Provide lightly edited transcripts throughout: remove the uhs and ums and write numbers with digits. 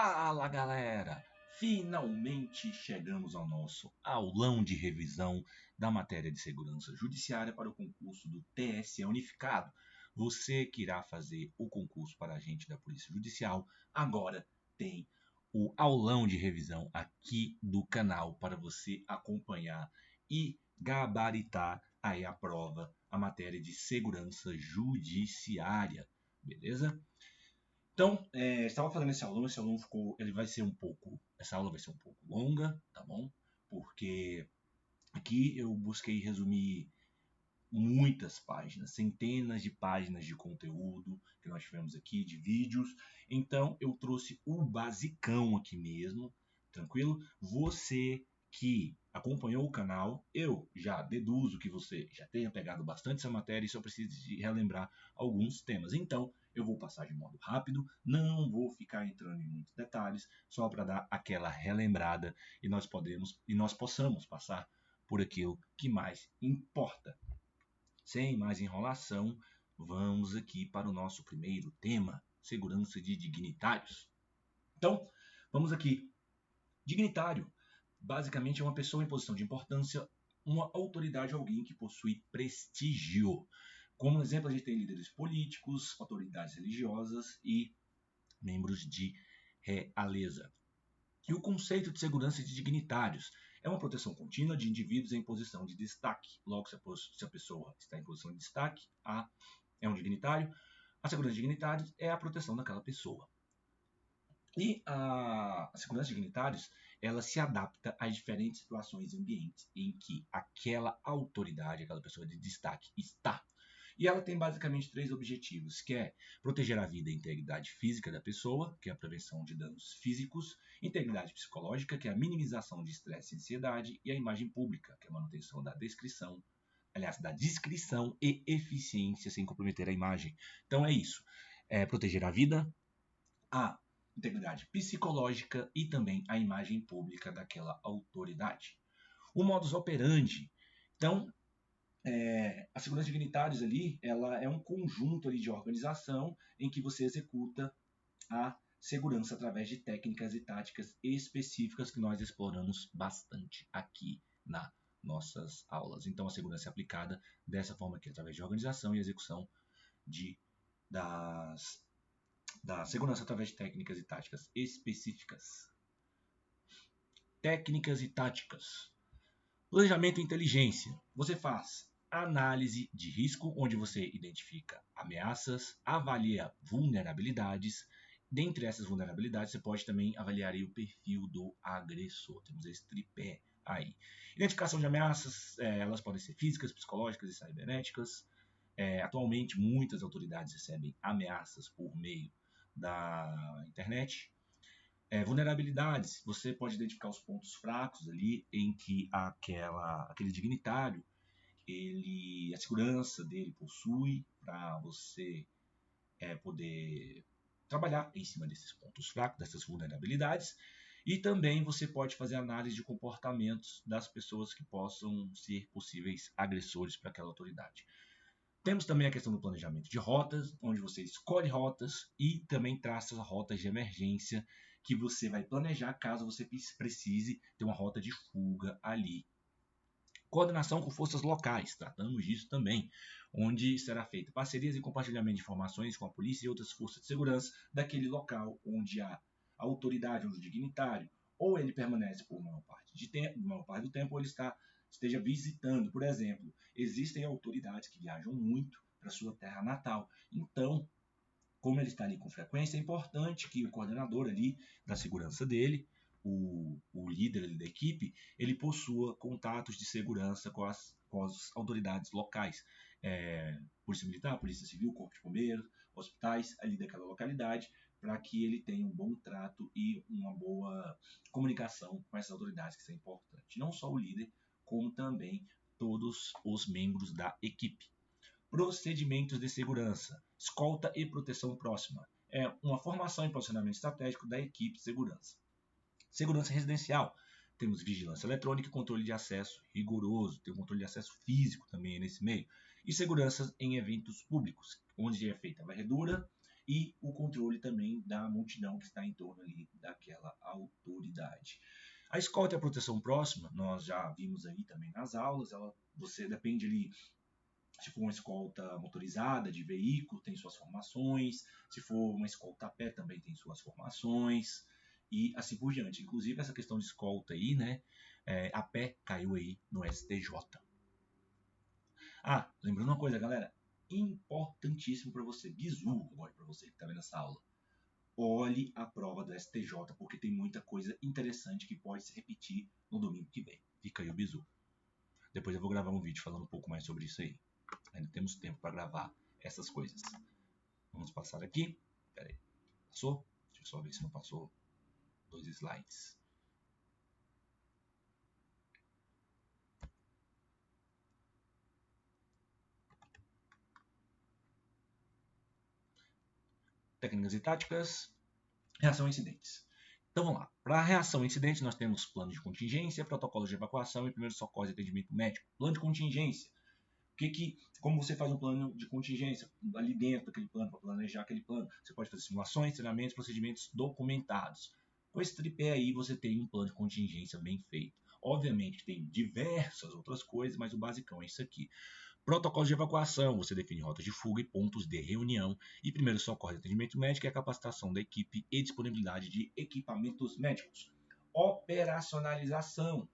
Fala galera! Finalmente chegamos ao nosso aulão de revisão da matéria de segurança judiciária para o concurso do TSE Unificado. Você que irá fazer o concurso para agente da Polícia Judicial, agora tem o aulão de revisão aqui do canal para você acompanhar e gabaritar aí a prova, a matéria de segurança judiciária, beleza? Então, estava fazendo esse aulão essa aula vai ser um pouco longa, tá bom? Porque aqui eu busquei resumir muitas páginas, centenas de páginas de conteúdo que nós tivemos aqui, de vídeos. Então, eu trouxe o basicão aqui mesmo, tranquilo? Você que acompanhou o canal, eu já deduzo que você já tenha pegado bastante essa matéria e só precisa de relembrar alguns temas. Então, eu vou passar de modo rápido, não vou ficar entrando em muitos detalhes, só para dar aquela relembrada e nós possamos passar por aquilo que mais importa. Sem mais enrolação, vamos aqui para o nosso primeiro tema, segurança de dignitários. Então, vamos aqui. Dignitário, basicamente, é uma pessoa em posição de importância, uma autoridade, alguém que possui prestígio. Como exemplo, a gente tem líderes políticos, autoridades religiosas e membros de realeza. E o conceito de segurança de dignitários é uma proteção contínua de indivíduos em posição de destaque. Logo, se a pessoa está em posição de destaque, é um dignitário. A segurança de dignitários é a proteção daquela pessoa. E a segurança de dignitários, ela se adapta às diferentes situações e ambientes em que aquela autoridade, aquela pessoa de destaque está. E ela tem basicamente três objetivos, que é proteger a vida e a integridade física da pessoa, que é a prevenção de danos físicos, integridade psicológica, que é a minimização de estresse e ansiedade, e a imagem pública, que é a manutenção da descrição, da discrição e eficiência sem comprometer a imagem. Então é isso, proteger a vida, a integridade psicológica e também a imagem pública daquela autoridade. O modus operandi, então, a segurança de dignitários ali, ela é um conjunto ali de organização em que você executa a segurança através de técnicas e táticas específicas que nós exploramos bastante aqui nas nossas aulas. Então, a segurança é aplicada dessa forma aqui, através de organização e execução da segurança através de técnicas e táticas específicas. Técnicas e táticas. Planejamento e inteligência. Você faz análise de risco, onde você identifica ameaças, avalia vulnerabilidades. Dentre essas vulnerabilidades, você pode também avaliar aí o perfil do agressor. Temos esse tripé aí. Identificação de ameaças, elas podem ser físicas, psicológicas e cibernéticas. Atualmente, muitas autoridades recebem ameaças por meio da internet. Vulnerabilidades, você pode identificar os pontos fracos ali em que aquele dignitário, a segurança dele possui para você poder trabalhar em cima desses pontos fracos, dessas vulnerabilidades. E também você pode fazer análise de comportamentos das pessoas que possam ser possíveis agressores para aquela autoridade. Temos também a questão do planejamento de rotas, onde você escolhe rotas e também traça rotas de emergência que você vai planejar caso você precise ter uma rota de fuga ali. Coordenação com forças locais, tratamos disso também, onde será feita parcerias e compartilhamento de informações com a polícia e outras forças de segurança daquele local onde a autoridade, onde o dignitário, ou ele permanece por maior parte do tempo, ou ele esteja visitando. Por exemplo, existem autoridades que viajam muito para sua terra natal. Então, como ele está ali com frequência, é importante que o coordenador ali da segurança dele, o líder ali da equipe, ele possua contatos de segurança com as autoridades locais. Polícia Militar, Polícia Civil, Corpo de Bombeiros, hospitais ali daquela localidade, para que ele tenha um bom trato e uma boa comunicação com essas autoridades, que isso é importante. Não só o líder, como também todos os membros da equipe. Procedimentos de segurança, escolta e proteção próxima. É uma formação e posicionamento estratégico da equipe de segurança. Segurança residencial. Temos vigilância eletrônica e controle de acesso rigoroso. Tem um controle de acesso físico também nesse meio. E segurança em eventos públicos, onde é feita a varredura e o controle também da multidão que está em torno ali daquela autoridade. A escolta e a proteção próxima, nós já vimos aí também nas aulas, você depende ali, se for uma escolta motorizada de veículo, tem suas formações, se for uma escolta a pé também tem suas formações, e assim por diante. Inclusive essa questão de escolta aí, né, a pé caiu aí no STJ. Ah, lembrando uma coisa, galera, importantíssimo para você, bizu, agora para você que está vendo essa aula, olhe a prova do STJ, porque tem muita coisa interessante que pode se repetir no domingo que vem. Fica aí o bizu. Depois eu vou gravar um vídeo falando um pouco mais sobre isso aí. Ainda temos tempo para gravar essas coisas. Vamos passar aqui. Pera aí. Passou? Deixa eu só ver se não passou 2 slides. Técnicas e táticas. Reação a incidentes. Então vamos lá. Para a reação a incidente, nós temos plano de contingência, protocolo de evacuação e primeiro socorro e atendimento médico. Plano de contingência. Como você faz um plano de contingência ali dentro daquele plano, para planejar aquele plano? Você pode fazer simulações, treinamentos, procedimentos documentados. Com esse tripé aí, você tem um plano de contingência bem feito. Obviamente tem diversas outras coisas, mas o basicão é isso aqui. Protocolo de evacuação, você define rotas de fuga e pontos de reunião. E primeiro socorro e atendimento médico é a capacitação da equipe e disponibilidade de equipamentos médicos. Operacionalização,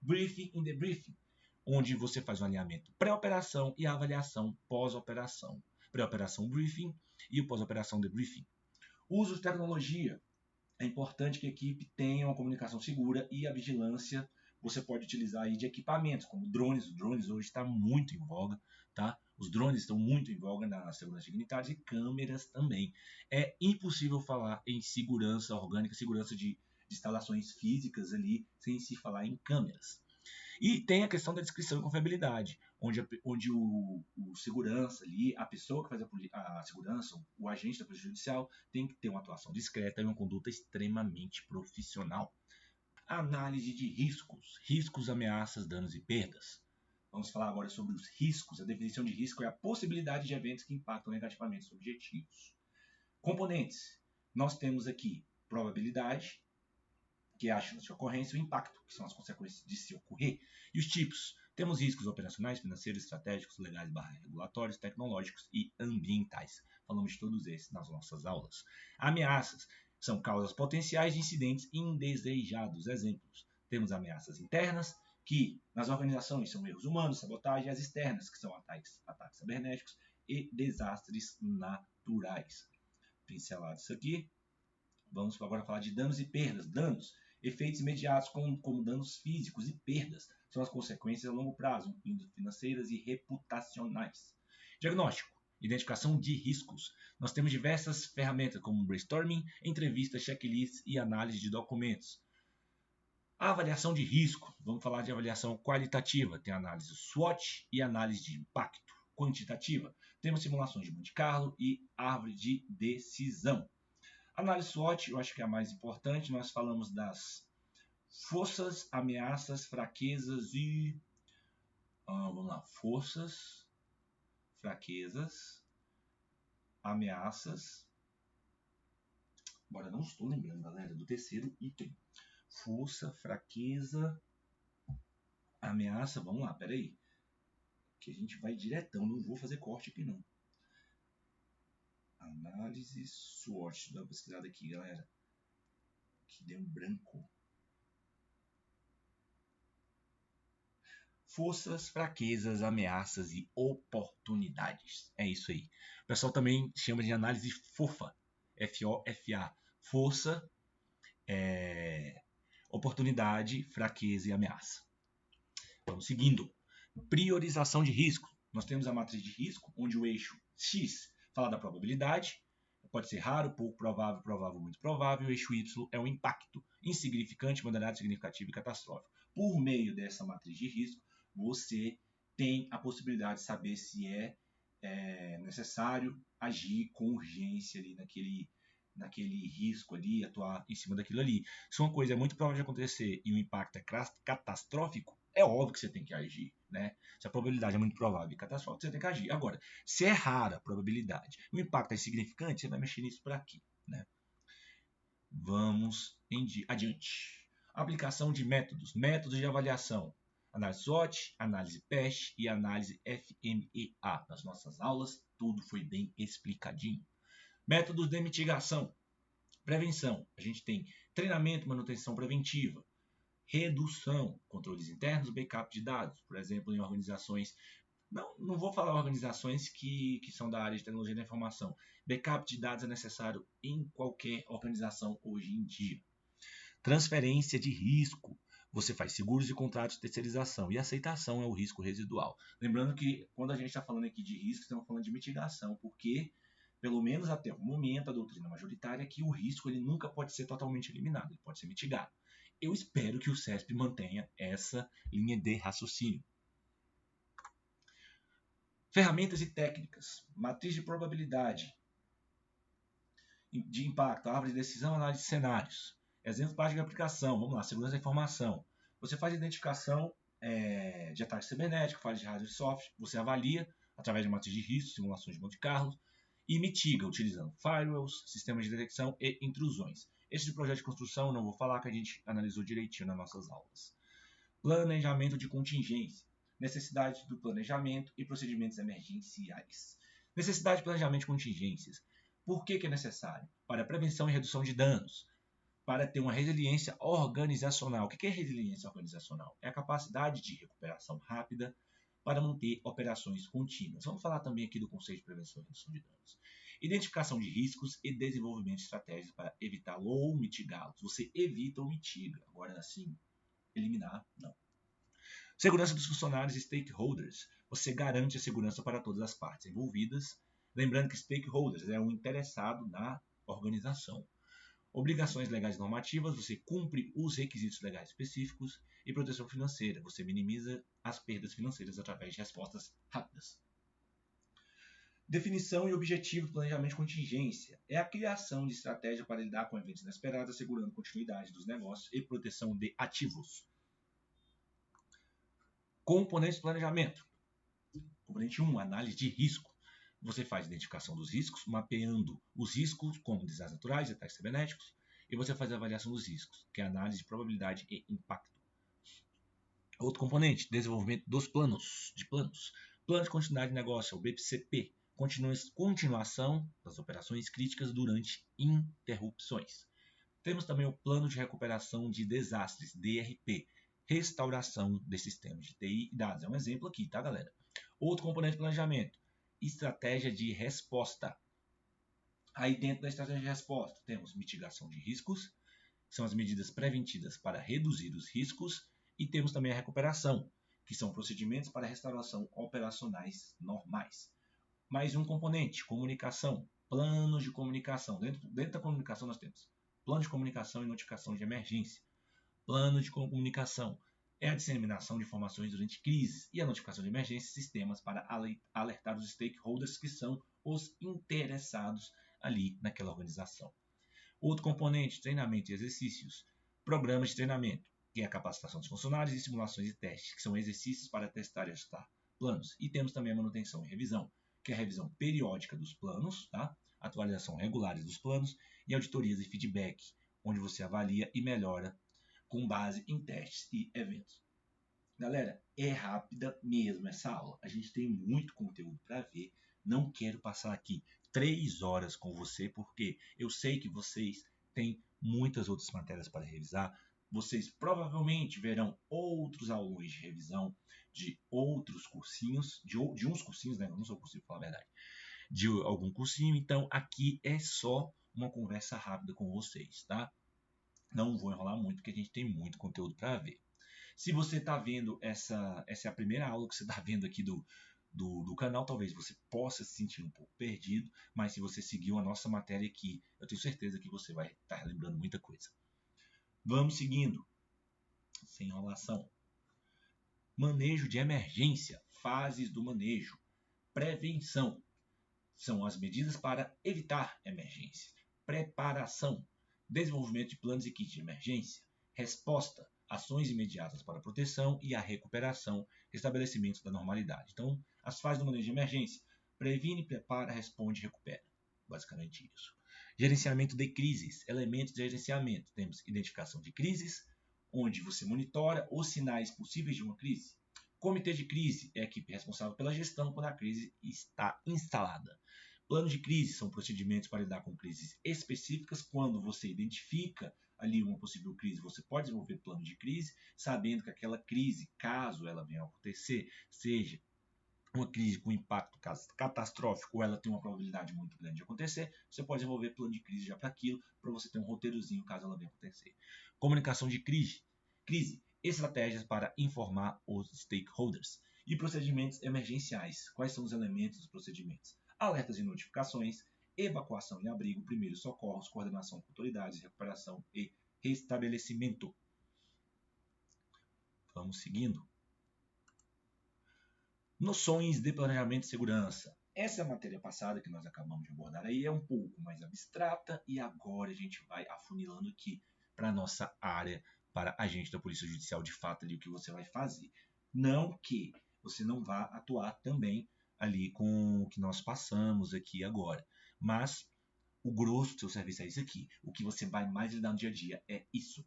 briefing in the briefing, onde você faz o alinhamento pré-operação e a avaliação pós-operação. Pré-operação briefing e o pós-operação debriefing. Uso de tecnologia. É importante que a equipe tenha uma comunicação segura e a vigilância você pode utilizar aí de equipamentos, como drones. Os drones hoje estão muito em voga, tá? Os drones estão muito em voga na segurança dignitária e câmeras também. É impossível falar em segurança orgânica, segurança de instalações físicas ali, sem se falar em câmeras. E tem a questão da descrição e confiabilidade, onde o segurança ali, a pessoa que faz a segurança, o agente da Polícia Judicial, tem que ter uma atuação discreta e uma conduta extremamente profissional. Análise de riscos, riscos, ameaças, danos e perdas. Vamos falar agora sobre os riscos. A definição de risco é a possibilidade de eventos que impactam negativamente os objetivos. Componentes. Nós temos aqui probabilidade, que é a chance de ocorrência, e o impacto, que são as consequências de se ocorrer. E os tipos. Temos riscos operacionais, financeiros, estratégicos, legais, regulatórios, tecnológicos e ambientais. Falamos de todos esses nas nossas aulas. Ameaças são causas potenciais de incidentes indesejados. Exemplos. Temos ameaças internas, que nas organizações são erros humanos, sabotagem, e as externas, que são ataques cibernéticos e desastres naturais. Pincelado isso aqui. Vamos agora falar de danos e perdas. Danos, efeitos imediatos como danos físicos, e perdas são as consequências a longo prazo, incluindo financeiras e reputacionais. Diagnóstico, identificação de riscos. Nós temos diversas ferramentas como brainstorming, entrevistas, checklists e análise de documentos. A avaliação de risco, vamos falar de avaliação qualitativa, tem análise SWOT e análise de impacto. Quantitativa, temos simulações de Monte Carlo e árvore de decisão. Análise SWOT, eu acho que é a mais importante. Nós falamos das forças, ameaças, fraquezas e... vamos lá. Forças, fraquezas, ameaças. Agora não estou lembrando, galera, do terceiro item. Força, fraqueza, ameaça. Vamos lá, peraí. Que a gente vai diretão, não vou fazer corte aqui não. Análise SWOT. Dá uma pesquisada aqui, galera. Que deu um branco. Forças, fraquezas, ameaças e oportunidades. É isso aí. O pessoal também chama de análise FOFA. F-O-F-A. Força, oportunidade, fraqueza e ameaça. Vamos seguindo. Priorização de risco. Nós temos a matriz de risco, onde o eixo X fala da probabilidade. Pode ser raro, pouco provável, provável, muito provável. O eixo Y é o impacto. Insignificante, moderado, significativo e catastrófico. Por meio dessa matriz de risco, você tem a possibilidade de saber se é necessário agir com urgência ali naquele risco ali, atuar em cima daquilo ali. Se uma coisa é muito provável de acontecer e o impacto é catastrófico, é óbvio que você tem que agir, né? Se a probabilidade é muito provável e catastrófica, você tem que agir. Agora, se é rara a probabilidade, o impacto é insignificante, você vai mexer nisso por aqui, né? Vamos adiante. Aplicação de métodos. Métodos de avaliação. Análise SWOT, análise PEST e análise FMEA. Nas nossas aulas, tudo foi bem explicadinho. Métodos de mitigação. Prevenção. A gente tem treinamento e manutenção preventiva. Redução. Controles internos, backup de dados. Por exemplo, em organizações... Não vou falar organizações que são da área de tecnologia da informação. Backup de dados é necessário em qualquer organização hoje em dia. Transferência de risco. Você faz seguros e contratos de terceirização. E aceitação é o risco residual. Lembrando que quando a gente está falando aqui de risco, estamos falando de mitigação, porque, pelo menos até o momento, a doutrina majoritária é que o risco ele nunca pode ser totalmente eliminado, ele pode ser mitigado. Eu espero que o CESP mantenha essa linha de raciocínio. Ferramentas e técnicas. Matriz de probabilidade de impacto, árvore de decisão, análise de cenários. Exemplos práticos de aplicação. Vamos lá, segurança da informação. Você faz identificação de ataque cibernético, falhas de hardware e software. Você avalia através de matriz de risco, simulações de Monte Carlo e mitiga utilizando firewalls, sistemas de detecção e intrusões. Esse de projeto de construção eu não vou falar, que a gente analisou direitinho nas nossas aulas. Planejamento de contingência. Necessidade do planejamento e procedimentos emergenciais. Necessidade de planejamento de contingências. Por que é necessário? Para prevenção e redução de danos. Para ter uma resiliência organizacional. O que é resiliência organizacional? É a capacidade de recuperação rápida para manter operações contínuas. Vamos falar também aqui do conceito de prevenção e redução de danos. Identificação de riscos e desenvolvimento de estratégias para evitá-lo ou mitigá-los. Você evita ou mitiga. Agora, assim, eliminar, não. Segurança dos funcionários e stakeholders. Você garante a segurança para todas as partes envolvidas. Lembrando que stakeholders é um interessado na organização. Obrigações legais e normativas. Você cumpre os requisitos legais específicos. E proteção financeira. Você minimiza as perdas financeiras através de respostas rápidas. Definição e objetivo do planejamento de contingência. É a criação de estratégia para lidar com eventos inesperados, assegurando continuidade dos negócios e proteção de ativos. Componentes de planejamento. Componente 1, análise de risco. Você faz identificação dos riscos, mapeando os riscos como desastres naturais e ataques cibernéticos, e você faz a avaliação dos riscos, que é a análise de probabilidade e impacto. Outro componente, desenvolvimento dos planos. Plano de continuidade de negócio, o BPCP. Continuação das operações críticas durante interrupções. Temos também o plano de recuperação de desastres, DRP. Restauração de sistemas de TI e dados. É um exemplo aqui, tá, galera? Outro componente de planejamento, estratégia de resposta. Aí dentro da estratégia de resposta temos mitigação de riscos, que são as medidas preventivas para reduzir os riscos, e temos também a recuperação, que são procedimentos para restauração operacionais normais. Mais um componente, comunicação, planos de comunicação. Dentro da comunicação nós temos plano de comunicação e notificação de emergência. Plano de comunicação é a disseminação de informações durante crises e a notificação de emergência, sistemas para alertar os stakeholders, que são os interessados ali naquela organização. Outro componente, treinamento e exercícios. Programas de treinamento, que é a capacitação dos funcionários, e simulações e testes, que são exercícios para testar e ajustar planos. E temos também a manutenção e revisão, que é a revisão periódica dos planos, tá? Atualização regulares dos planos e auditorias e feedback, onde você avalia e melhora com base em testes e eventos. Galera, é rápida mesmo essa aula. A gente tem muito conteúdo para ver. Não quero passar aqui 3 horas com você, porque eu sei que vocês têm muitas outras matérias para revisar. Vocês provavelmente verão outros aulões de revisão de outros cursinhos, de uns cursinhos, né? Eu não sou cursinho, para falar a verdade. De algum cursinho. Então, aqui é só uma conversa rápida com vocês, tá? Não vou enrolar muito, porque a gente tem muito conteúdo para ver. Se você está vendo essa é a primeira aula que você está vendo aqui do canal, talvez você possa se sentir um pouco perdido, mas se você seguiu a nossa matéria aqui, eu tenho certeza que você vai estar lembrando muita coisa. Vamos seguindo, sem enrolação. Manejo de emergência, fases do manejo. Prevenção, são as medidas para evitar emergências. Preparação, desenvolvimento de planos e kits de emergência. Resposta, ações imediatas para a proteção e a recuperação, restabelecimento da normalidade. Então, as fases do manejo de emergência: previne, prepara, responde e recupera. Basicamente isso. Gerenciamento de crises, elementos de gerenciamento. Temos identificação de crises, onde você monitora os sinais possíveis de uma crise. Comitê de crise é a equipe responsável pela gestão quando a crise está instalada. Plano de crise são procedimentos para lidar com crises específicas. Quando você identifica ali uma possível crise, você pode desenvolver plano de crise, sabendo que aquela crise, caso ela venha a acontecer, seja uma crise com impacto catastrófico ou ela tem uma probabilidade muito grande de acontecer, você pode desenvolver plano de crise já para aquilo, para você ter um roteirozinho caso ela venha acontecer. Comunicação de crise, estratégias para informar os stakeholders e procedimentos emergenciais. Quais são os elementos dos procedimentos? Alertas e notificações, evacuação e abrigo, primeiros socorros, coordenação com autoridades, recuperação e restabelecimento. Vamos seguindo. Noções de planejamento de segurança. Essa é a matéria passada que nós acabamos de abordar aí, é um pouco mais abstrata e agora a gente vai afunilando aqui para a nossa área, para agente da Polícia Judicial, de fato ali o que você vai fazer. Não que você não vá atuar também ali com o que nós passamos aqui agora, mas o grosso do seu serviço é isso aqui. O que você vai mais lidar no dia a dia é isso.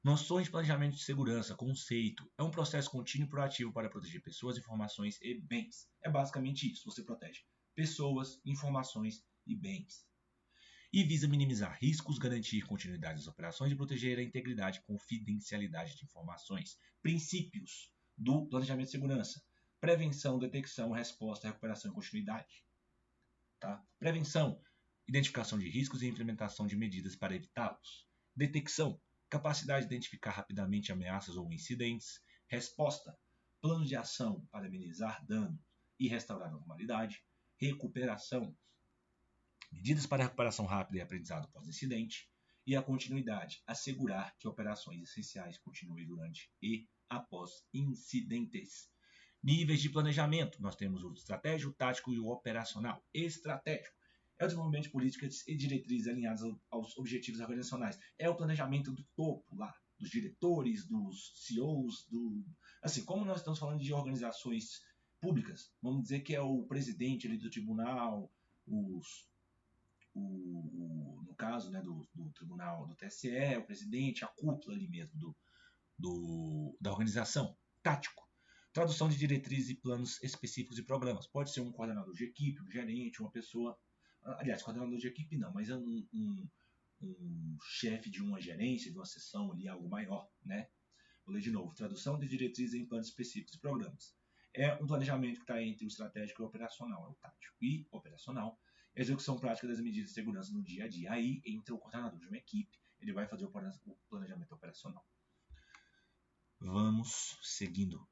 Noções de planejamento de segurança, conceito, é um processo contínuo e proativo para proteger pessoas, informações e bens. É basicamente isso, você protege pessoas, informações e bens. E visa minimizar riscos, garantir continuidade das operações e proteger a integridade e confidencialidade de informações. Princípios do planejamento de segurança: prevenção, detecção, resposta, recuperação e continuidade. Tá? Prevenção: identificação de riscos e implementação de medidas para evitá-los. Detecção: capacidade de identificar rapidamente ameaças ou incidentes. Resposta: plano de ação para amenizar danos e restaurar a normalidade. Recuperação: medidas para recuperação rápida e aprendizado pós-incidente. E a continuidade: assegurar que operações essenciais continuem durante e após incidentes. Níveis de planejamento: nós temos o estratégico, o tático e o operacional. Estratégico é o desenvolvimento de políticas e diretrizes alinhadas aos objetivos organizacionais. É o planejamento do topo lá, dos diretores, dos CEOs, assim, como nós estamos falando de organizações públicas, vamos dizer que é o presidente ali do tribunal, no caso, né, do tribunal do TSE, o presidente, a cúpula ali mesmo da organização. Tático: tradução de diretrizes e planos específicos de programas. Pode ser um coordenador de equipe, um gerente, uma pessoa. Aliás, coordenador de equipe não, mas é um chefe de uma gerência, de uma seção ali, algo maior, né? Vou ler de novo. Tradução de diretrizes em planos específicos de programas. É um planejamento que está entre o estratégico e o operacional. É o tático e operacional. Execução prática das medidas de segurança no dia a dia. Aí entra o coordenador de uma equipe, ele vai fazer o planejamento operacional. Vamos seguindo.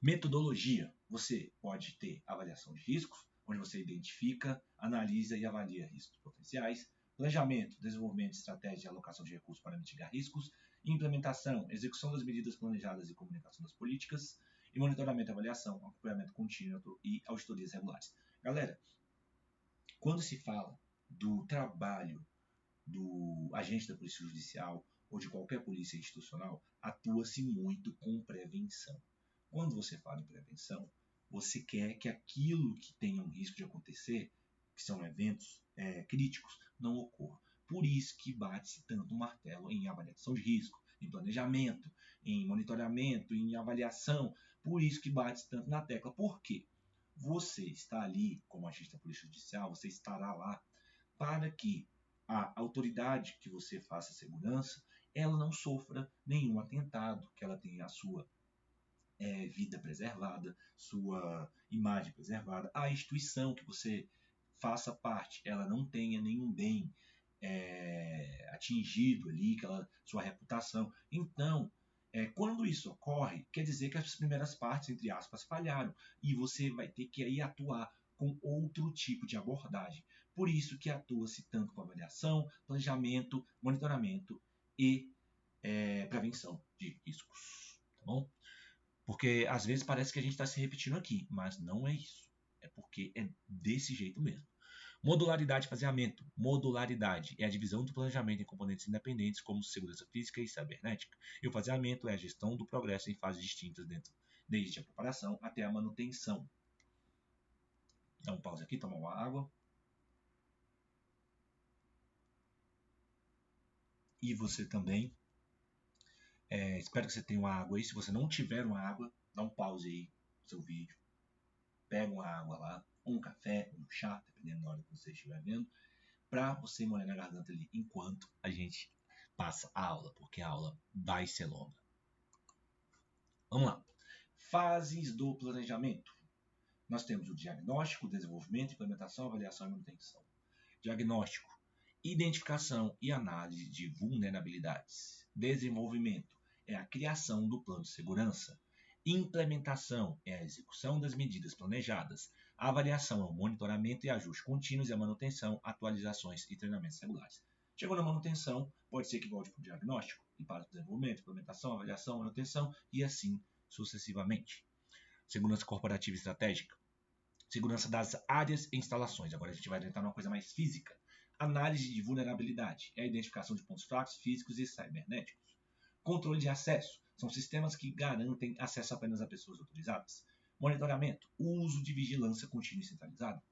Metodologia: você pode ter avaliação de riscos, onde você identifica, analisa e avalia riscos potenciais. Planejamento, desenvolvimento de estratégias de alocação de recursos para mitigar riscos. Implementação, execução das medidas planejadas e comunicação das políticas. E monitoramento e avaliação, acompanhamento contínuo e auditorias regulares. Galera, quando se fala do trabalho do agente da Polícia Judicial ou de qualquer polícia institucional, atua-se muito com prevenção. Quando você fala em prevenção, você quer que aquilo que tenha um risco de acontecer, que são eventos críticos, não ocorra. Por isso que bate-se tanto o martelo em avaliação de risco, em planejamento, em monitoramento, em avaliação. Por isso que bate-se tanto na tecla. Por quê? Você está ali como agente da Polícia Judicial, você estará lá para que a autoridade que você faça segurança, ela não sofra nenhum atentado, que ela tenha a sua vida preservada, sua imagem preservada, a instituição que você faça parte, ela não tenha nenhum bem atingido ali, sua reputação. Então, quando isso ocorre, quer dizer que as primeiras partes, entre aspas, falharam, e você vai ter que aí atuar com outro tipo de abordagem. Por isso que atua-se tanto com avaliação, planejamento, monitoramento e prevenção de riscos. Tá bom? Porque às vezes parece que a gente está se repetindo aqui, mas não é isso. É porque é desse jeito mesmo. Modularidade e faseamento. Modularidade é a divisão do planejamento em componentes independentes, como segurança física e cibernética. E o faseamento é a gestão do progresso em fases distintas, desde a preparação até a manutenção. Dá um pause aqui, tomar uma água. E você também. Espero que você tenha uma água aí. Se você não tiver uma água, dá um pause aí no seu vídeo. Pega uma água lá, ou um café, ou um chá, dependendo da hora que você estiver vendo, para você molhar na garganta ali enquanto a gente passa a aula, porque a aula vai ser longa. Vamos lá. Fases do planejamento. Nós temos o diagnóstico, desenvolvimento, implementação, avaliação e manutenção. Diagnóstico, identificação e análise de vulnerabilidades. Desenvolvimento é a criação do plano de segurança. Implementação é a execução das medidas planejadas. A avaliação é o monitoramento e ajuste contínuos e a manutenção, atualizações e treinamentos regulares. Chegou na manutenção, pode ser que volte para o diagnóstico e para o desenvolvimento, implementação, avaliação, manutenção e assim sucessivamente. Segurança corporativa e estratégica. Segurança das áreas e instalações. Agora a gente vai entrar numa coisa mais física. Análise de vulnerabilidade é a identificação de pontos fracos físicos e cibernéticos. Controle de acesso são sistemas que garantem acesso apenas a pessoas autorizadas. Monitoramento, o uso de vigilância contínua e centralizada.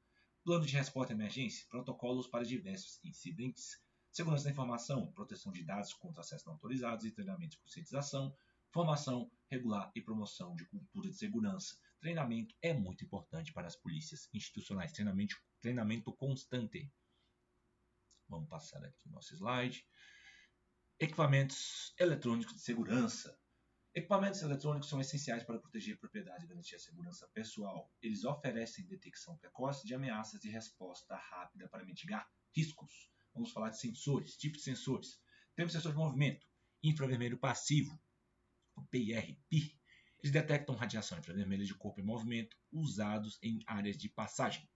Plano de resposta à emergência, protocolos para diversos incidentes. Segurança da informação, proteção de dados contra acessos não autorizados e treinamento de conscientização. Formação regular e promoção de cultura de segurança. Treinamento é muito importante para as polícias institucionais. Treinamento constante. Vamos passar aqui o nosso slide. Equipamentos eletrônicos de segurança. Equipamentos eletrônicos são essenciais para proteger a propriedade e garantir a segurança pessoal. Eles oferecem detecção precoce de ameaças e resposta rápida para mitigar riscos. Vamos falar de sensores, tipos de sensores. Temos sensor de movimento, infravermelho passivo, o PIR. Eles detectam radiação infravermelha de corpo em movimento usados em áreas de passagem.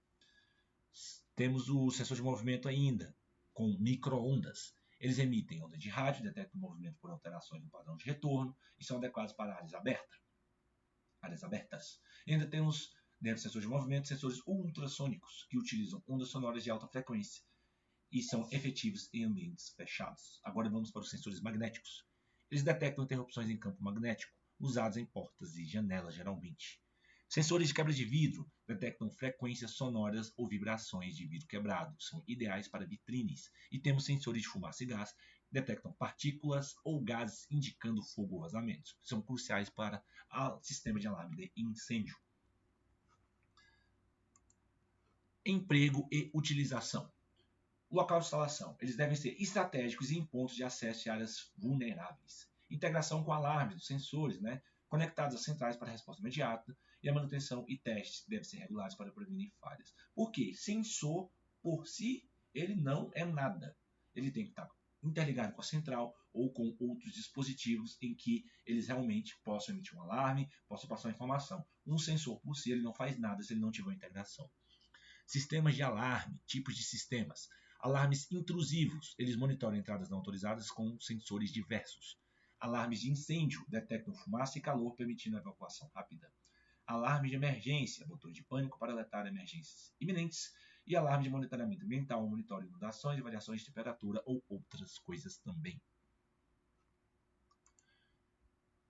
Temos o sensor de movimento ainda, com micro-ondas. Eles emitem ondas de rádio, detectam o movimento por alterações no padrão de retorno e são adequados para áreas abertas. E ainda temos, dentro do sensor de movimento, sensores ultrassônicos, que utilizam ondas sonoras de alta frequência e são efetivos em ambientes fechados. Agora vamos para os sensores magnéticos. Eles detectam interrupções em campo magnético, usados em portas e janelas geralmente. Sensores de quebra de vidro detectam frequências sonoras ou vibrações de vidro quebrado. São ideais para vitrines. E temos sensores de fumaça e gás que detectam partículas ou gases indicando fogo ou vazamentos. São cruciais para o sistema de alarme de incêndio. Emprego e utilização. Local de instalação. Eles devem ser estratégicos e em pontos de acesso e áreas vulneráveis. Integração com alarmes dos sensores, conectados às centrais para resposta imediata. E a manutenção e testes devem ser regulares para prevenir falhas. Por quê? Sensor, por si, ele não é nada. Ele tem que estar interligado com a central ou com outros dispositivos em que eles realmente possam emitir um alarme, possam passar uma informação. Um sensor, por si, ele não faz nada se ele não tiver uma integração. Sistemas de alarme, tipos de sistemas. Alarmes intrusivos, eles monitoram entradas não autorizadas com sensores diversos. Alarmes de incêndio, detectam fumaça e calor, permitindo a evacuação rápida. Alarme de emergência, botões de pânico para alertar emergências iminentes. E alarme de monitoramento ambiental, monitora inundações e variações de temperatura ou outras coisas também.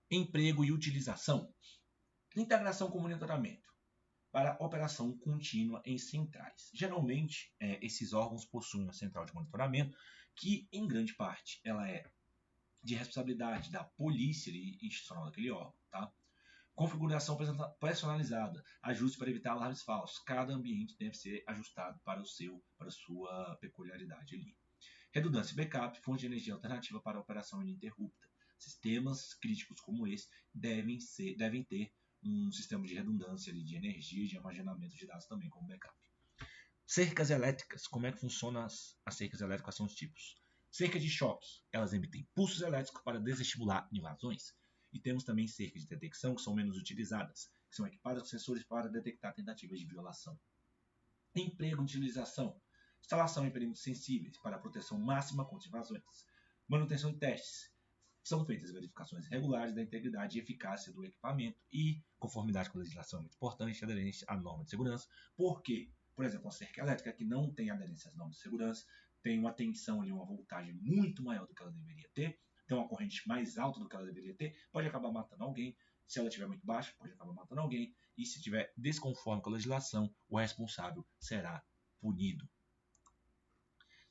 Emprego e utilização. Integração com monitoramento para operação contínua em centrais. Geralmente, esses órgãos possuem uma central de monitoramento que, em grande parte, ela é de responsabilidade da polícia institucional daquele órgão, tá? Configuração personalizada, ajuste para evitar alarmes falsos. Cada ambiente deve ser ajustado para a sua peculiaridade ali. Redundância e backup, fonte de energia alternativa para a operação ininterrupta. Sistemas críticos como esse devem ter um sistema de redundância ali, de energia e de armazenamento de dados também como backup. Cercas elétricas, como é que funcionam as cercas elétricas? São os tipos. Cerca de choque, elas emitem pulsos elétricos para desestimular invasões. E temos também cercas de detecção, que são menos utilizadas, que são equipadas com sensores para detectar tentativas de violação. Emprego e utilização. Instalação em perímetros sensíveis para proteção máxima contra invasões. Manutenção e testes. São feitas verificações regulares da integridade e eficácia do equipamento e conformidade com a legislação é muito importante, aderência à norma de segurança. Por quê? Por exemplo, uma cerca elétrica que não tem aderência às normas de segurança, tem uma tensão ali, uma voltagem muito maior do que ela deveria ter, tem uma corrente mais alta do que ela deveria ter, pode acabar matando alguém. Se ela estiver muito baixa, pode acabar matando alguém. E se estiver desconforme com a legislação, o responsável será punido.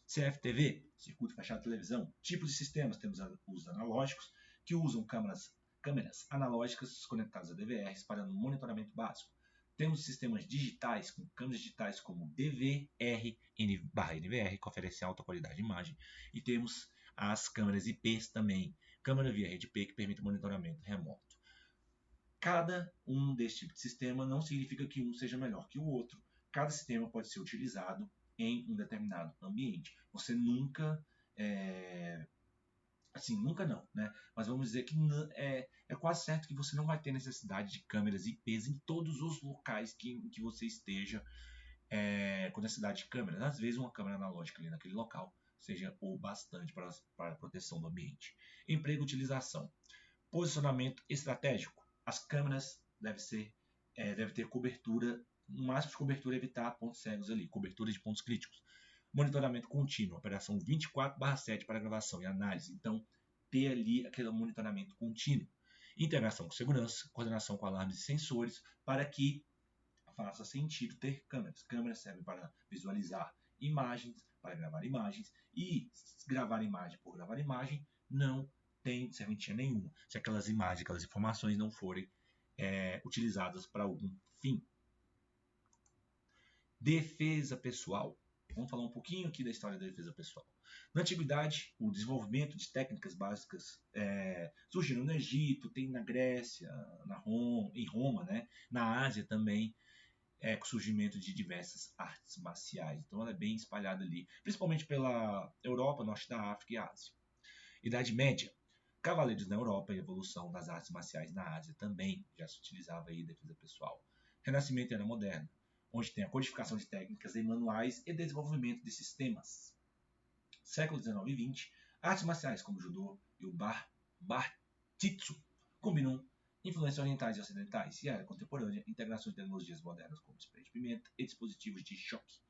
CFTV, circuito fechado de televisão. Tipos de sistemas: temos os analógicos, que usam câmeras analógicas conectadas a DVRs para monitoramento básico. Temos sistemas digitais, com câmeras digitais como DVR/NVR, que oferecem alta qualidade de imagem. E temos as câmeras IPs também, câmera via rede IP, que permite monitoramento remoto. Cada um desse tipo de sistema não significa que um seja melhor que o outro. Cada sistema pode ser utilizado em um determinado ambiente. Você nunca, nunca não, né? Mas vamos dizer que é quase certo que você não vai ter necessidade de câmeras IPs em todos os locais que você esteja com necessidade de câmeras. Às vezes uma câmera analógica ali naquele local seja o bastante para a proteção do ambiente. Emprego e utilização. Posicionamento estratégico. As câmeras devem ter cobertura, o máximo de cobertura, evitar pontos cegos ali, cobertura de pontos críticos. Monitoramento contínuo, operação 24/7 para gravação e análise. Então, ter ali aquele monitoramento contínuo. Integração com segurança, coordenação com alarmes e sensores, para que faça sentido ter câmeras. Câmeras servem para visualizar imagens, para gravar imagens, e gravar imagem por gravar imagem não tem serventia nenhuma, se aquelas imagens, aquelas informações não forem utilizadas para algum fim. Defesa pessoal. Vamos falar um pouquinho aqui da história da defesa pessoal. Na antiguidade, o desenvolvimento de técnicas básicas surgiram no Egito, tem na Grécia, em Roma, né? Na Ásia também, com o surgimento de diversas artes marciais. Então ela é bem espalhada ali, principalmente pela Europa, Norte da África e Ásia. Idade Média. Cavaleiros na Europa e evolução das artes marciais na Ásia também já se utilizava aí defesa pessoal. Renascimento e Era Moderna, onde tem a codificação de técnicas em manuais e desenvolvimento de sistemas. Século XIX e XX, artes marciais como o judô e o Bartitsu combinam influências orientais e ocidentais, e a era contemporânea, integração de tecnologias modernas como spray de pimenta e dispositivos de choque.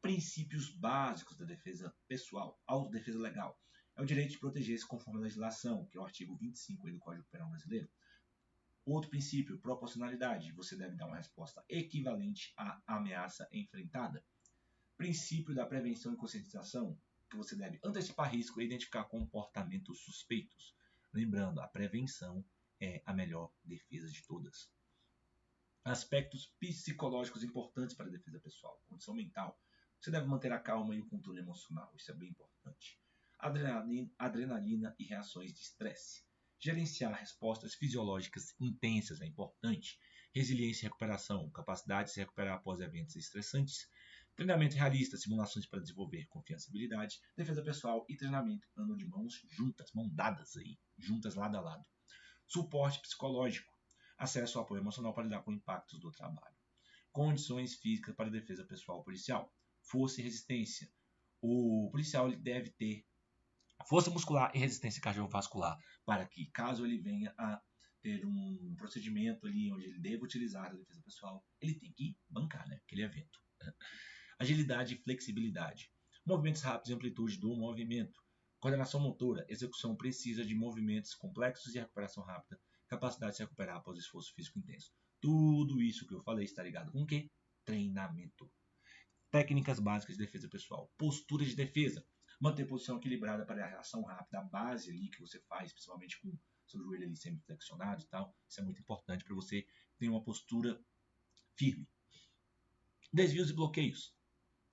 Princípios básicos da defesa pessoal. Autodefesa legal. É o direito de proteger-se conforme a legislação, que é o artigo 25 do Código Penal Brasileiro. Outro princípio, proporcionalidade. Você deve dar uma resposta equivalente à ameaça enfrentada. Princípio da prevenção e conscientização, que você deve antecipar risco e identificar comportamentos suspeitos. Lembrando, a prevenção é a melhor defesa de todas. Aspectos psicológicos importantes para a defesa pessoal. Condição mental. Você deve manter a calma e o controle emocional. Isso é bem importante. Adrenalina e reações de estresse. Gerenciar respostas fisiológicas intensas é importante. Resiliência e recuperação. Capacidade de se recuperar após eventos estressantes. Treinamento realista, simulações para desenvolver confiança e habilidade. Defesa pessoal e treinamento andam de mãos juntas, mão dadas aí, juntas lado a lado. Suporte psicológico. Acesso ao apoio emocional para lidar com impactos do trabalho. Condições físicas para defesa pessoal policial. Força e resistência. O policial ele deve ter força muscular e resistência cardiovascular para que, caso ele venha a ter um procedimento ali onde ele deva utilizar a defesa pessoal, ele tem que bancar, né, aquele evento. Agilidade e flexibilidade. Movimentos rápidos e amplitude do movimento. Coordenação motora, execução precisa de movimentos complexos e recuperação rápida. Capacidade de se recuperar após esforço físico intenso. Tudo isso que eu falei está ligado com o quê? Treinamento. Técnicas básicas de defesa pessoal. Postura de defesa. Manter posição equilibrada para a reação rápida. A base ali que você faz, principalmente com seu joelho ali sempre flexionado e tal. Isso é muito importante para você ter uma postura firme. Desvios e bloqueios.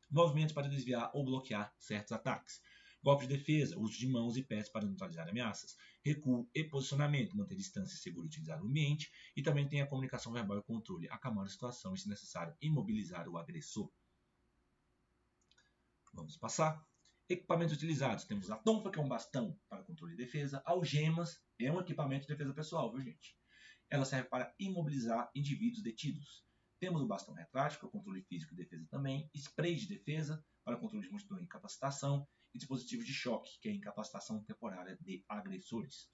Movimentos para desviar ou bloquear certos ataques. Golpe de defesa, uso de mãos e pés para neutralizar ameaças. Recuo e posicionamento, manter distância segura e utilizar o ambiente. E também tem a comunicação verbal e controle, acalmar a situação e, se necessário, imobilizar o agressor. Vamos passar. Equipamentos utilizados. Temos a tonfa, que é um bastão para controle e defesa. Algemas é um equipamento de defesa pessoal, viu, gente? Ela serve para imobilizar indivíduos detidos. Temos o bastão retrátil, que é o controle físico e defesa também. Spray de defesa, para controle de multidão e incapacitação. E dispositivos de choque, que é a incapacitação temporária de agressores.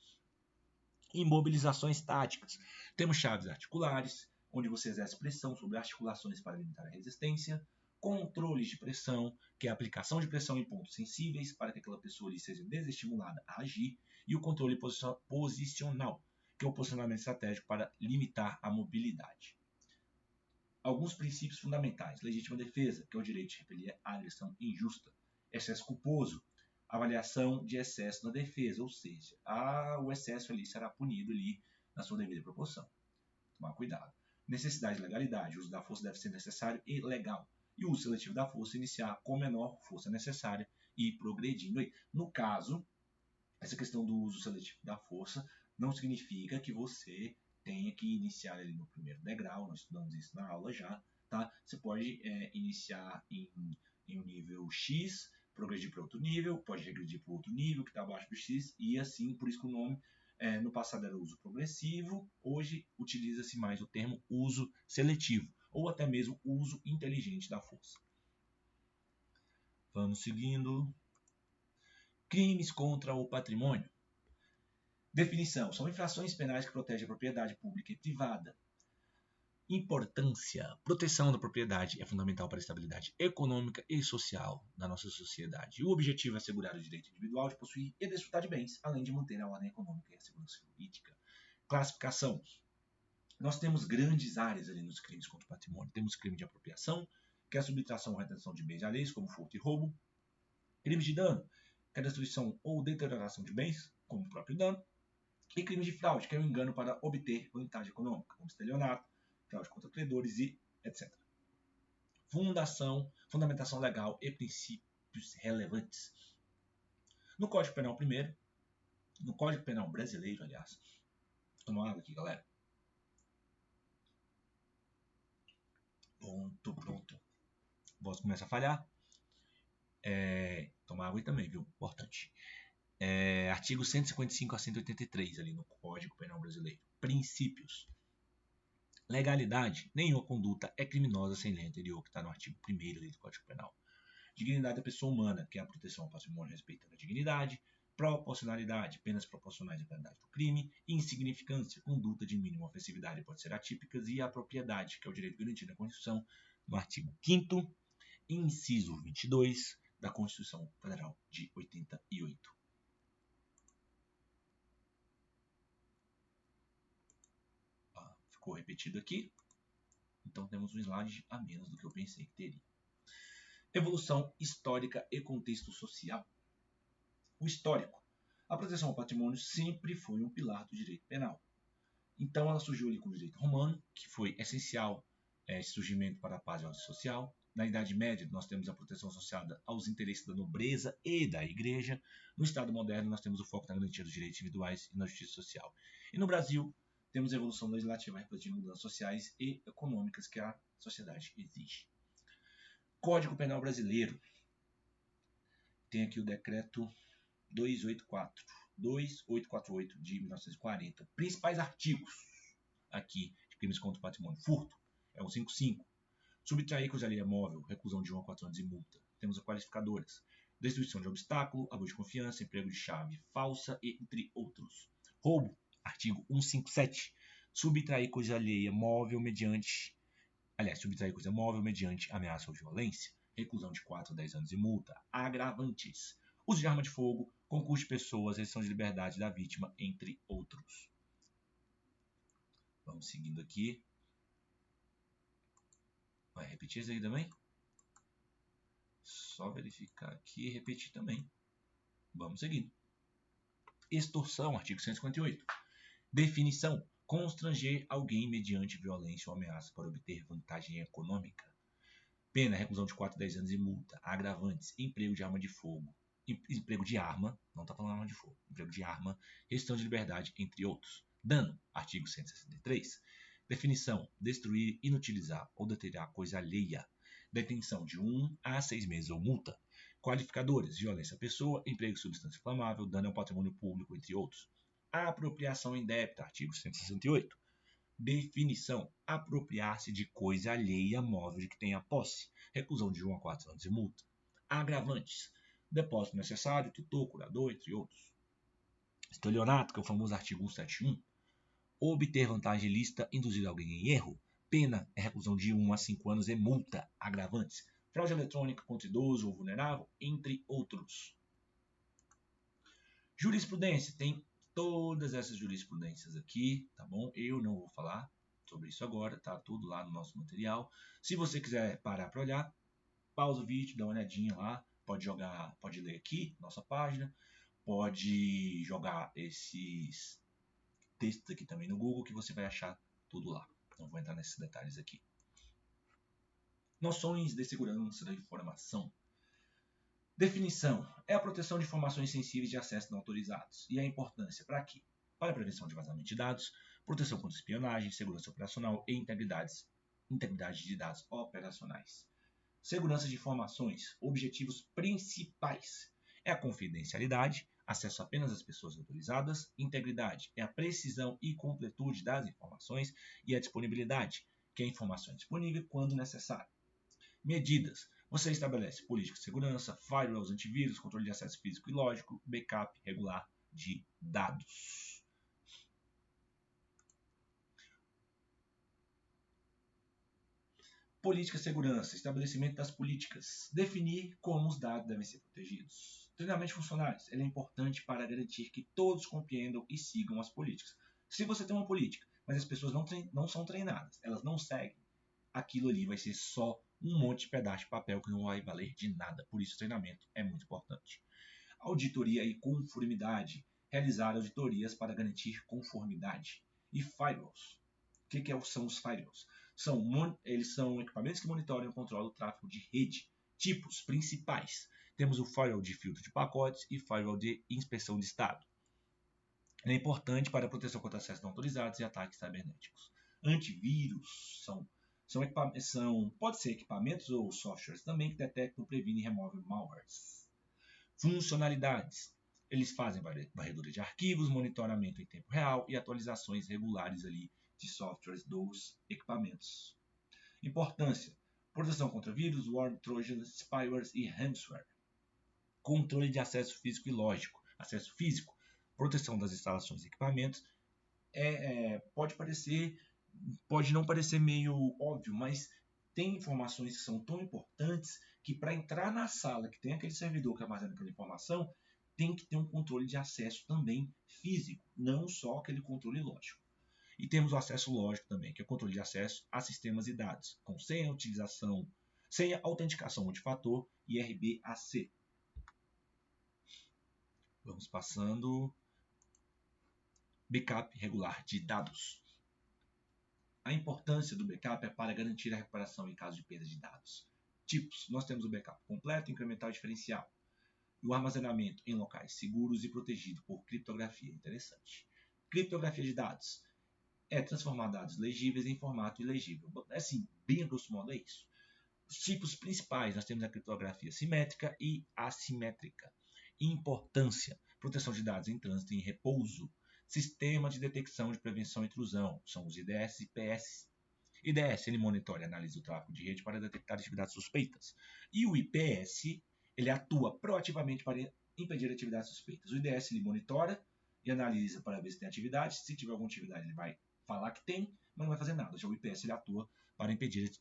Imobilizações táticas. Temos chaves articulares, onde você exerce pressão sobre articulações para limitar a resistência, controles de pressão, que é a aplicação de pressão em pontos sensíveis para que aquela pessoa ali seja desestimulada a agir, e o controle posicional, que é o posicionamento estratégico para limitar a mobilidade. Alguns princípios fundamentais: legítima defesa, que é o direito de repelir a agressão injusta; excesso culposo, avaliação de excesso na defesa, ou seja, o excesso ali será punido ali na sua devida proporção. Tomar cuidado. Necessidade e legalidade, o uso da força deve ser necessário e legal, e o uso seletivo da força iniciar com menor força necessária e progredindo. No caso, essa questão do uso seletivo da força não significa que você tenha que iniciar ali no primeiro degrau, nós estudamos isso na aula já, tá? Você pode iniciar em um nível X, progredir para outro nível, pode regredir para outro nível que está abaixo do X, e assim, por isso que o nome no passado era uso progressivo, hoje utiliza-se mais o termo uso seletivo, ou até mesmo uso inteligente da força. Vamos seguindo. Crimes contra o patrimônio. Definição: são infrações penais que protegem a propriedade pública e privada. Importância: proteção da propriedade é fundamental para a estabilidade econômica e social da nossa sociedade. O objetivo é assegurar o direito individual de possuir e desfrutar de bens, além de manter a ordem econômica e a segurança jurídica. Classificação: nós temos grandes áreas ali nos crimes contra o patrimônio. Temos crime de apropriação, que é a subtração ou retenção de bens alheios, como furto e roubo. Crimes de dano, que é a destruição ou deterioração de bens, como o próprio dano. E crime de fraude, que é o engano para obter vantagem econômica, como estelionato, fraude contra credores e etc. Fundamentação legal e princípios relevantes. No Código Penal primeiro, no Código Penal brasileiro, aliás, toma água aqui, galera. Pronto. A voz começa a falhar. Tomar água aí também, viu? Importante. Artigo 155 a 183 ali no Código Penal brasileiro. Princípios. Legalidade: nenhuma conduta é criminosa sem lei anterior, que está no artigo 1º ali do Código Penal. Dignidade da pessoa humana, que é a proteção ao patrimônio respeitando a dignidade. Proporcionalidade: penas proporcionais à gravidade do crime. Insignificância: conduta de mínima ofensividade pode ser atípicas. E a propriedade, que é o direito garantido na Constituição, no artigo 5º, inciso 22 da Constituição Federal de 88. Ficou repetido aqui, então temos um slide a menos do que eu pensei que teria. Evolução histórica e contexto social. O histórico: a proteção ao patrimônio sempre foi um pilar do direito penal. Então ela surgiu ali com o direito romano, que foi essencial esse surgimento para a paz e a ordem social. Na Idade Média, nós temos a proteção associada aos interesses da nobreza e da igreja. No Estado moderno, nós temos o foco na garantia dos direitos individuais e na justiça social. E no Brasil, temos a evolução legislativa refletindo mudanças sociais e econômicas que a sociedade exige. Código Penal Brasileiro. Tem aqui o decreto 2848 de 1940. Principais artigos aqui de crimes contra o patrimônio. Furto é o 55. Subtrair coisa alheia móvel, reclusão de 1 a 4 anos e multa. Temos as qualificadoras: destruição de obstáculo, abuso de confiança, emprego de chave falsa, entre outros. Roubo, artigo 157. Subtrair coisa alheia móvel mediante ameaça ou violência, reclusão de 4 a 10 anos e multa. Agravantes: uso de arma de fogo, concurso de pessoas, restrição de liberdade da vítima, entre outros. Vamos seguindo aqui. Vai repetir isso aí também? Só verificar aqui e repetir também. Vamos seguindo. Extorsão, artigo 158. Definição: constranger alguém mediante violência ou ameaça para obter vantagem econômica. Pena: reclusão de 4 a 10 anos e multa. Agravantes: emprego de arma de fogo. Emprego de arma, não está falando arma de fogo. Emprego de arma, restrição de liberdade, entre outros. Dano, artigo 163. Definição: destruir, inutilizar ou deteriorar coisa alheia. Detenção de 1 a 6 meses ou multa. Qualificadores: violência à pessoa, emprego de substância inflamável, dano ao patrimônio público, entre outros. Apropriação indébita, artigo 168. Definição: apropriar-se de coisa alheia móvel de que tenha posse. Reclusão de 1 a 4 anos e multa. Agravantes: depósito necessário, tutor, curador, entre outros. Estelionato, que é o famoso artigo 171. Obter vantagem ilícita, induzir alguém em erro. pena é reclusão de 1 a 5 anos e multa. Agravantes: fraude eletrônica contra idoso ou vulnerável, entre outros. Jurisprudência, tem todas essas jurisprudências aqui, tá bom? Eu não vou falar sobre isso agora, tá tudo lá no nosso material. Se você quiser parar para olhar, pausa o vídeo, dá uma olhadinha lá, pode jogar, pode ler aqui, nossa página, pode jogar esses textos aqui também no Google que você vai achar tudo lá. Não vou entrar nesses detalhes aqui. Noções de segurança da informação. Definição: é a proteção de informações sensíveis de acesso não autorizados. E a importância para quê? Para a prevenção de vazamento de dados, proteção contra espionagem, segurança operacional e integridade de dados operacionais. Segurança de informações. Objetivos principais: é a confidencialidade, acesso apenas às pessoas autorizadas. Integridade é a precisão e completude das informações. E a disponibilidade, que é a informação disponível quando necessário. Medidas: você estabelece políticas de segurança, firewalls, antivírus, controle de acesso físico e lógico, backup regular de dados. Política de segurança, estabelecimento das políticas, definir como os dados devem ser protegidos. Treinamento de funcionários, ele é importante para garantir que todos compreendam e sigam as políticas. Se você tem uma política, mas as pessoas não são treinadas, elas não seguem, aquilo ali vai ser só um monte de pedaço de papel que não vai valer de nada. Por isso o treinamento é muito importante. Auditoria e conformidade, realizar auditorias para garantir conformidade. E firewalls. O que são os firewalls? Eles são equipamentos que monitoram e controlam o tráfego de rede. Tipos principais: temos o firewall de filtro de pacotes e firewall de inspeção de estado. É importante para a proteção contra acessos não autorizados e ataques cibernéticos. Antivírus pode ser equipamentos ou softwares também que detectam, previnem e removem malwares. Funcionalidades: eles fazem varredura de arquivos, monitoramento em tempo real e atualizações regulares ali de softwares dos equipamentos. Importância: proteção contra vírus, worm, trojans, spywares e ransomware. Controle de acesso físico e lógico. Acesso físico, proteção das instalações e equipamentos. Pode não parecer meio óbvio, mas tem informações que são tão importantes que para entrar na sala que tem aquele servidor que armazena aquela informação, tem que ter um controle de acesso também físico, não só aquele controle lógico. E temos o acesso lógico também, que é o controle de acesso a sistemas e dados, com senha autenticação multifator e RBAC. Vamos passando. Backup regular de dados. A importância do backup é para garantir a recuperação em caso de perda de dados. Tipos: nós temos o backup completo, incremental e diferencial. E o armazenamento em locais seguros e protegido por criptografia. Interessante. Criptografia de dados é transformar dados legíveis em formato ilegível. Assim, bem grosso modo é isso. Os tipos principais: nós temos a criptografia simétrica e assimétrica. Importância: proteção de dados em trânsito e em repouso. Sistema de detecção de prevenção e intrusão, são os IDS e IPS. IDS, ele monitora e analisa o tráfego de rede para detectar atividades suspeitas. E o IPS, ele atua proativamente para impedir atividades suspeitas. O IDS, ele monitora e analisa para ver se tem atividade. Se tiver alguma atividade, ele vai falar que tem, mas não vai fazer nada. Já o IPS, ele atua para impedir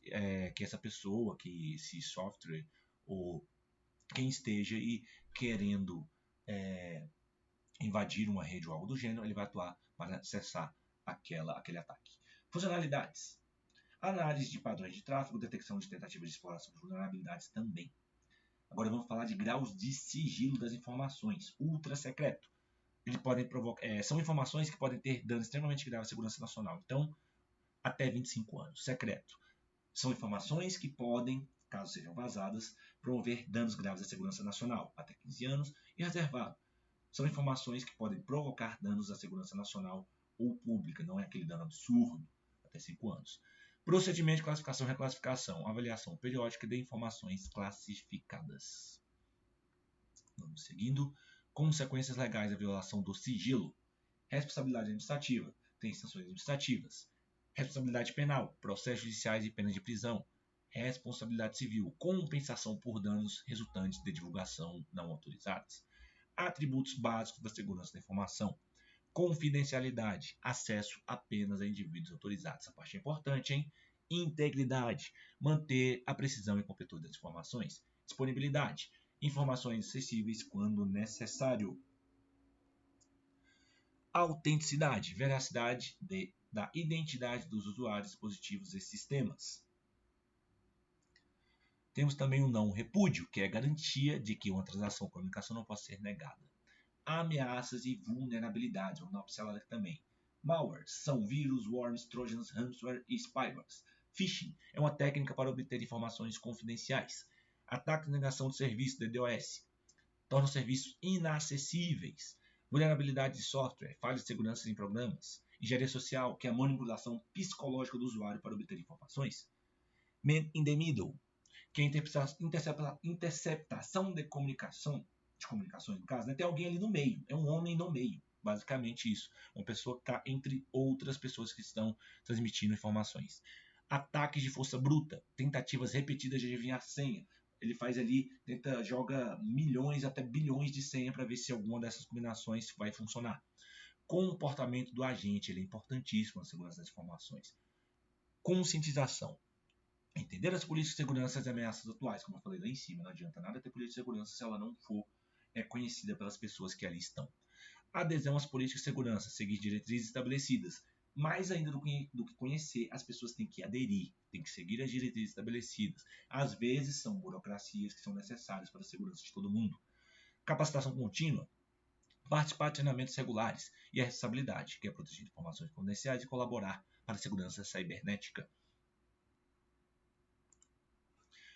que essa pessoa, que esse software, ou quem esteja aí querendo invadir uma rede ou algo do gênero, ele vai atuar para acessar aquele ataque. Funcionalidades: análise de padrões de tráfego, detecção de tentativas de exploração de vulnerabilidades também. Agora vamos falar de graus de sigilo das informações. Ultra secreto. Eles podem são informações que podem ter dano extremamente grave à segurança nacional. Então, até 25 anos. Secreto. São informações que podem, caso sejam vazadas, promover danos graves à segurança nacional. Até 15 anos. E reservado. São informações que podem provocar danos à segurança nacional ou pública. Não é aquele dano absurdo. Até 5 anos. Procedimento de classificação e reclassificação. Avaliação periódica de informações classificadas. Vamos seguindo. Consequências legais da violação do sigilo. Responsabilidade administrativa. Tem sanções administrativas. Responsabilidade penal. Processos judiciais e penas de prisão. Responsabilidade civil. Compensação por danos resultantes de divulgação não autorizadas. Atributos básicos da segurança da informação. Confidencialidade. Acesso apenas a indivíduos autorizados. Essa parte é importante, hein? Integridade, manter a precisão e completude das informações. Disponibilidade, informações acessíveis quando necessário. Autenticidade, veracidade da identidade dos usuários, dispositivos e sistemas. Temos também o não repúdio, que é a garantia de que uma transação ou comunicação não possa ser negada. Ameaças e vulnerabilidades, vamos dar uma pincelada aqui também. Malware são vírus, worms, trojans, ransomware e spywares. Phishing é uma técnica para obter informações confidenciais. Ataque de negação de serviço, DDoS, torna os serviços inacessíveis. Vulnerabilidade de software, falhas de segurança em programas. Engenharia social, que é a manipulação psicológica do usuário para obter informações. Man in the middle, que é a interceptação de comunicações, no caso, né? Tem alguém ali no meio, é um homem no meio, basicamente isso. Uma pessoa que está entre outras pessoas que estão transmitindo informações. Ataques de força bruta, tentativas repetidas de adivinhar senha. Ele faz ali, joga milhões até bilhões de senha para ver se alguma dessas combinações vai funcionar. Comportamento do agente, ele é importantíssimo na segurança das informações. Conscientização. Entender as políticas de segurança e as ameaças atuais, como eu falei lá em cima, não adianta nada ter política de segurança se ela não for conhecida pelas pessoas que ali estão. Adesão às políticas de segurança, seguir diretrizes estabelecidas. Mais ainda do que conhecer, as pessoas têm que aderir, têm que seguir as diretrizes estabelecidas. Às vezes são burocracias que são necessárias para a segurança de todo mundo. Capacitação contínua, participar de treinamentos regulares e a responsabilidade, que é proteger informações confidenciais e colaborar para a segurança cibernética.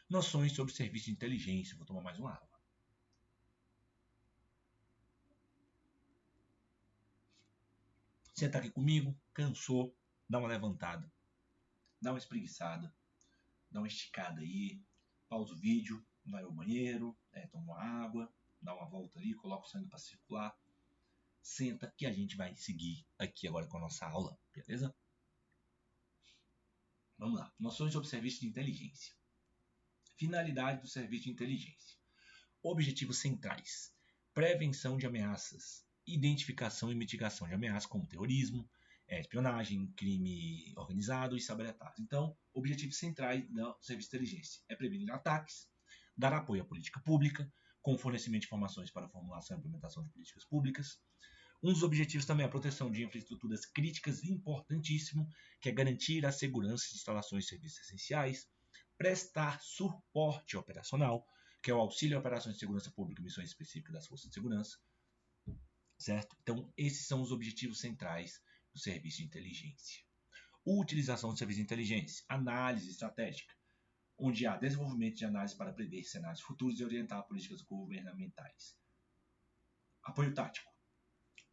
Noções sobre serviço de inteligência. Vou tomar mais uma água. Senta aqui comigo, cansou, dá uma levantada, dá uma espreguiçada, dá uma esticada aí, pausa o vídeo, vai ao banheiro, toma uma água, dá uma volta ali, coloca o sangue para circular, senta que a gente vai seguir aqui agora com a nossa aula, beleza? Vamos lá. Noções sobre serviço de inteligência. Finalidade do serviço de inteligência. Objetivos centrais. Prevenção de ameaças. Identificação e mitigação de ameaças como terrorismo, espionagem, crime organizado e cyberataques. Então, objetivos centrais do serviço de inteligência é prevenir ataques, dar apoio à política pública, com fornecimento de informações para a formulação e implementação de políticas públicas. Um dos objetivos também é a proteção de infraestruturas críticas, importantíssimo, que é garantir a segurança de instalações e serviços essenciais, prestar suporte operacional, que é o auxílio a operações de segurança pública e missões específicas das forças de segurança, certo? Então, esses são os objetivos centrais do serviço de inteligência. Utilização do serviço de inteligência, análise estratégica, onde há desenvolvimento de análise para prever cenários futuros e orientar políticas governamentais. Apoio tático,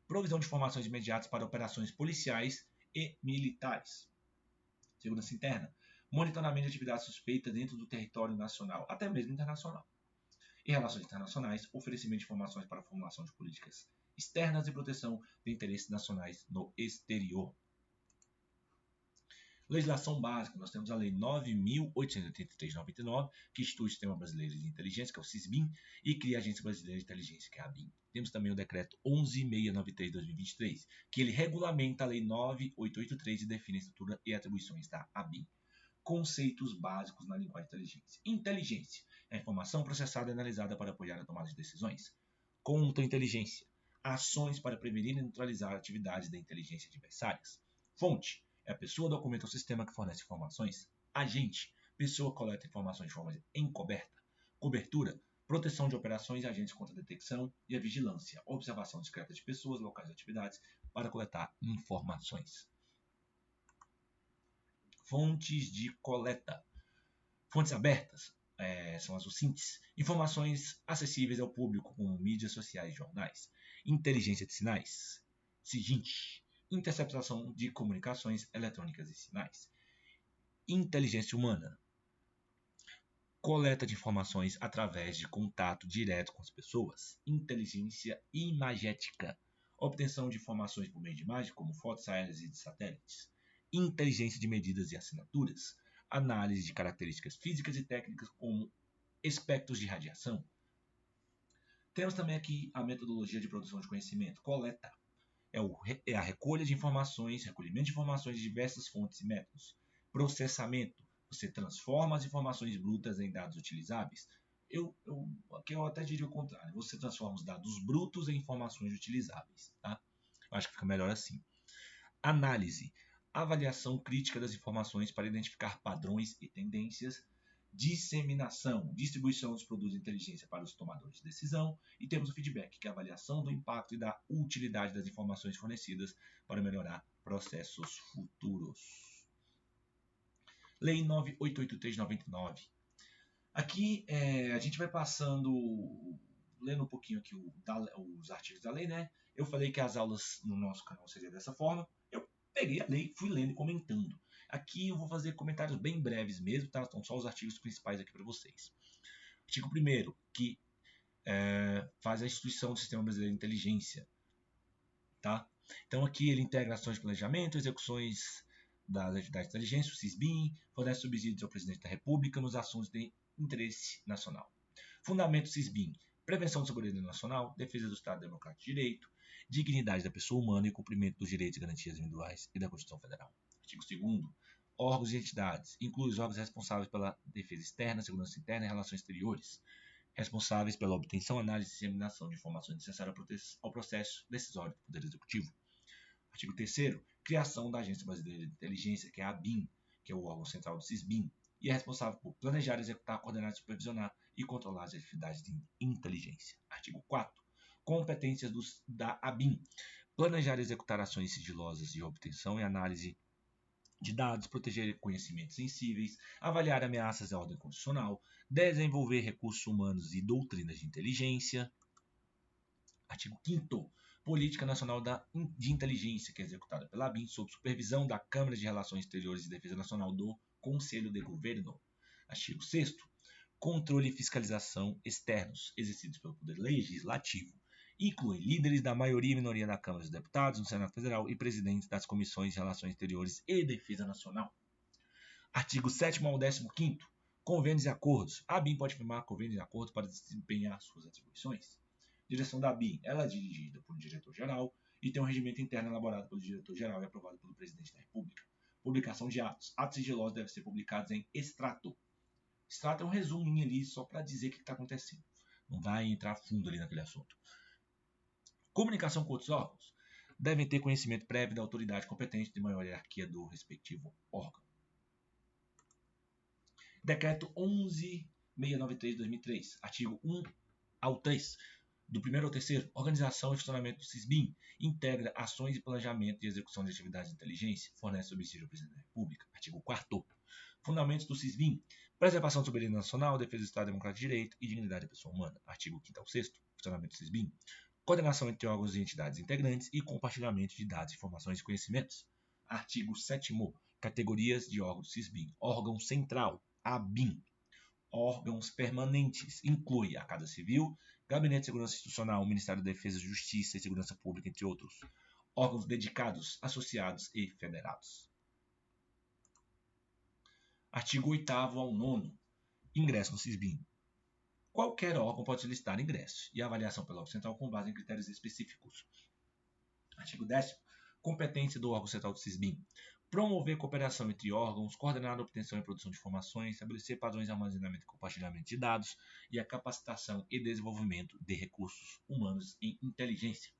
provisão de informações imediatas para operações policiais e militares. Segurança interna, monitoramento de atividades suspeitas dentro do território nacional, até mesmo internacional. Em relações internacionais, oferecimento de informações para a formulação de políticas externas e proteção de interesses nacionais no exterior. Legislação básica, nós temos a Lei 9.883 de 99, que institui o Sistema Brasileiro de Inteligência, que é o SISBIN, e cria a Agência Brasileira de Inteligência, que é a ABIN. Temos também o Decreto 11.693 de 2023, que ele regulamenta a Lei 9.883 e define a estrutura e atribuições da ABIN. Conceitos básicos na linguagem de inteligência. Inteligência é a informação processada e analisada para apoiar a tomada de decisões. Contra-inteligência, ações para prevenir e neutralizar atividades da inteligência adversárias. Fonte é a pessoa, documento ou sistema que fornece informações. Agente, pessoa que coleta informações de forma encoberta. Cobertura, proteção de operações e agentes contra a detecção e a vigilância, observação discreta de pessoas, locais e atividades para coletar informações. Fontes de coleta. Fontes abertas são as OSINTs. Informações acessíveis ao público como mídias sociais e jornais. Inteligência de sinais. SIGINT. Interceptação de comunicações eletrônicas e sinais. Inteligência humana. Coleta de informações através de contato direto com as pessoas. Inteligência imagética. Obtenção de informações por meio de imagem, como fotos aéreas e de satélites. Inteligência de medidas e assinaturas. Análise de características físicas e técnicas como espectros de radiação. Temos também aqui a metodologia de produção de conhecimento. Coleta é a recolha de informações, recolhimento de informações de diversas fontes e métodos. Processamento. Você transforma as informações brutas em dados utilizáveis. Aqui eu até diria o contrário. Você transforma os dados brutos em informações utilizáveis. Tá? Eu acho que fica melhor assim. Análise. Avaliação crítica das informações para identificar padrões e tendências. Disseminação. Distribuição dos produtos de inteligência para os tomadores de decisão. E temos o feedback, que é a avaliação do impacto e da utilidade das informações fornecidas para melhorar processos futuros. Lei 9883/99. Aqui a gente vai passando, lendo um pouquinho aqui os artigos da lei, né? Eu falei que as aulas no nosso canal seriam dessa forma. Eu peguei a lei, fui lendo e comentando. Aqui eu vou fazer comentários bem breves mesmo, tá? Estão só os artigos principais aqui para vocês. Artigo 1º, que faz a instituição do Sistema Brasileiro de Inteligência. Tá? Então aqui ele integra ações de planejamento, execuções das atividades de inteligência, o SISBIN, fornece subsídios ao presidente da República nos assuntos de interesse nacional. Fundamento do SISBIN: prevenção da soberania nacional, defesa do Estado Democrático de Direito, dignidade da pessoa humana e cumprimento dos direitos e garantias individuais e da Constituição Federal. Artigo 2º. Órgãos e entidades. Inclui os órgãos responsáveis pela defesa externa, segurança interna e relações exteriores, responsáveis pela obtenção, análise e disseminação de informações necessárias ao processo decisório do Poder Executivo. Artigo 3º. Criação da Agência Brasileira de Inteligência, que é a ABIN, que é o órgão central do SISBIN, e é responsável por planejar, executar, coordenar, supervisionar e controlar as atividades de inteligência. Artigo 4º. Competências da ABIN: planejar e executar ações sigilosas de obtenção e análise de dados, proteger conhecimentos sensíveis, avaliar ameaças à ordem constitucional, desenvolver recursos humanos e doutrinas de inteligência. Artigo 5º. Política Nacional de Inteligência, que é executada pela ABIN, sob supervisão da Câmara de Relações Exteriores e Defesa Nacional do Conselho de Governo. Artigo 6º. Controle e fiscalização externos, exercidos pelo Poder Legislativo. Inclui líderes da maioria e minoria da Câmara dos Deputados, no Senado Federal e presidentes das Comissões de Relações Exteriores e Defesa Nacional. Artigo 7º ao 15º. Convênios e acordos. A ABIN pode firmar convênios e acordos para desempenhar suas atribuições. Direção da ABIN. Ela é dirigida por um diretor-geral e tem um regimento interno elaborado pelo diretor-geral e aprovado pelo presidente da República. Publicação de atos. Atos sigilosos devem ser publicados em extrato. Extrato é um resuminho ali só para dizer o que está acontecendo. Não vai entrar fundo ali naquele assunto. Comunicação com outros órgãos. Devem ter conhecimento prévio da autoridade competente de maior hierarquia do respectivo órgão. Decreto 11.693/2003, artigo 1 ao 3, do 1º ao 3º, organização e funcionamento do SISBIN, integra ações de planejamento e execução de atividades de inteligência, fornece subsídio ao presidente da República. Artigo 4º, fundamentos do SISBIN: preservação da soberania nacional, defesa do Estado Democrático de Direito e dignidade da pessoa humana. Artigo 5º ao 6º, funcionamento do SISBIN: coordenação entre órgãos e entidades integrantes e compartilhamento de dados, informações e conhecimentos. Artigo 7º, categorias de órgãos do SISBIN: órgão central, ABIN. Órgãos permanentes: inclui a Casa Civil, Gabinete de Segurança Institucional, Ministério da Defesa, Justiça e Segurança Pública, entre outros. Órgãos dedicados, associados e federados. Artigo 8º ao 9º. Ingresso no SISBIN: qualquer órgão pode solicitar ingresso e avaliação pelo órgão central com base em critérios específicos. Artigo 10º. Competência do órgão central do SISBIN: promover cooperação entre órgãos, coordenar a obtenção e produção de informações, estabelecer padrões de armazenamento e compartilhamento de dados e a capacitação e desenvolvimento de recursos humanos em inteligência.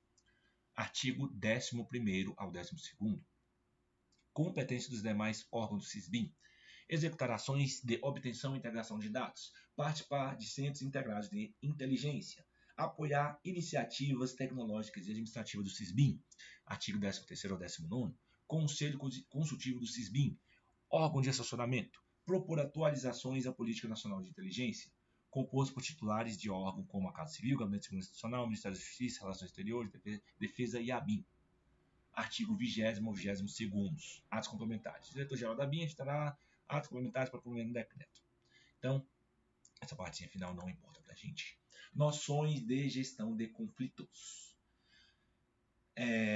Artigo 11º ao 12º. Competência dos demais órgãos do SISBIN: executar ações de obtenção e integração de dados, participar de centros integrados de inteligência, apoiar iniciativas tecnológicas e administrativas do SISBIN. Artigo 13º ao 19º. Conselho Consultivo do SISBIN: órgão de assessoramento, propor atualizações à Política Nacional de Inteligência, composto por titulares de órgão como a Casa Civil, Gabinete de Segurança Institucional, Ministério da Justiça, Relações Exteriores, Defesa e ABIN. Artigo 20º ao 22º. Atos complementares: diretor-geral da ABIN editará atos complementares para promulgar no decreto. Então, essa partezinha final não importa para a gente. Noções de gestão de conflitos.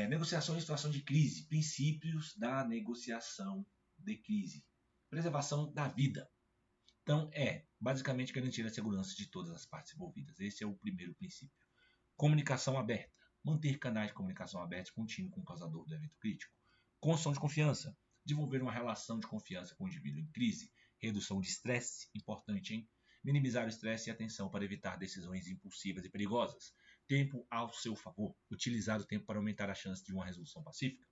Negociação em situação de crise. Princípios da negociação de crise. Preservação da vida. Então, basicamente garantir a segurança de todas as partes envolvidas. Esse é o primeiro princípio. Comunicação aberta. Manter canais de comunicação abertos contínuos com o causador do evento crítico. Construção de confiança. Desenvolver uma relação de confiança com o indivíduo em crise. Redução de estresse, importante, hein? Minimizar o estresse e a tensão para evitar decisões impulsivas e perigosas. Tempo ao seu favor. Utilizar o tempo para aumentar a chance de uma resolução pacífica.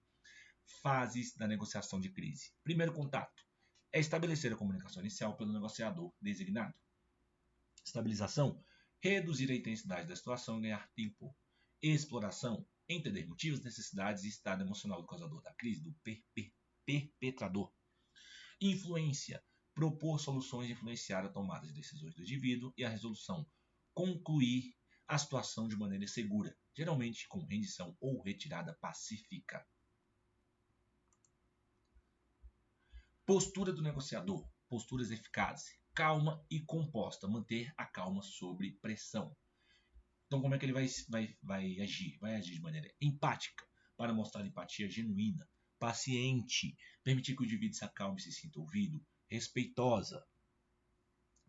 Fases da negociação de crise. Primeiro contato é estabelecer a comunicação inicial pelo negociador designado. Estabilização, reduzir a intensidade da situação e ganhar tempo. Exploração, entender motivos, necessidades e estado emocional do causador da crise, do perpetrador. Influência, propor soluções e influenciar a tomada de decisões do indivíduo e a resolução. Concluir a situação de maneira segura, geralmente com rendição ou retirada pacífica. Postura do negociador, posturas eficazes, calma e composta, manter a calma sob pressão. Então, como é que ele vai agir? Vai agir de maneira empática, para mostrar empatia genuína, paciente, permitir que o indivíduo se acalme e se sinta ouvido, respeitosa,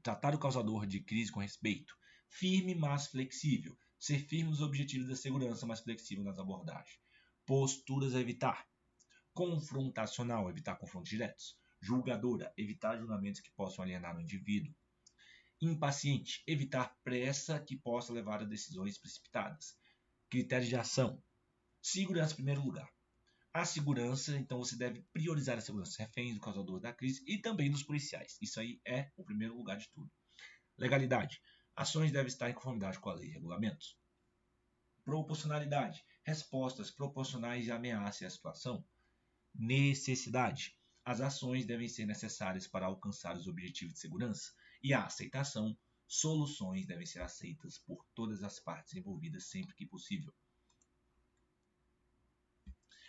tratar o causador de crise com respeito, firme, mas flexível, ser firme nos objetivos da segurança, mas flexível nas abordagens. Posturas a evitar, confrontacional, evitar confrontos diretos, julgadora, evitar julgamentos que possam alienar o indivíduo, impaciente, evitar pressa que possa levar a decisões precipitadas, critérios de ação, segurança em primeiro lugar. A segurança, então você deve priorizar a segurança dos reféns, do causador da crise e também dos policiais. Isso aí é o primeiro lugar de tudo. Legalidade. Ações devem estar em conformidade com a lei e regulamentos. Proporcionalidade. Respostas proporcionais à ameaça e à situação. Necessidade. As ações devem ser necessárias para alcançar os objetivos de segurança. E a aceitação. Soluções devem ser aceitas por todas as partes envolvidas sempre que possível.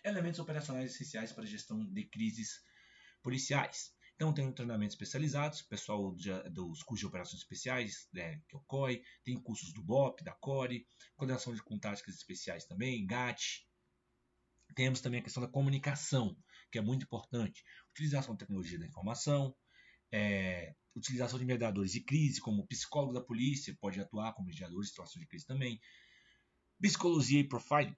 Elementos operacionais essenciais para a gestão de crises policiais. Então, tem um treinamento especializado, pessoal dos cursos de operações especiais, que é o COI, tem cursos do BOP, da CORE, coordenação com táticas especiais também, GAT. Temos também a questão da comunicação, que é muito importante. Utilização da tecnologia da informação, utilização de mediadores de crise, como psicólogo da polícia, pode atuar como mediador de situações de crise também. Psicologia e profiling.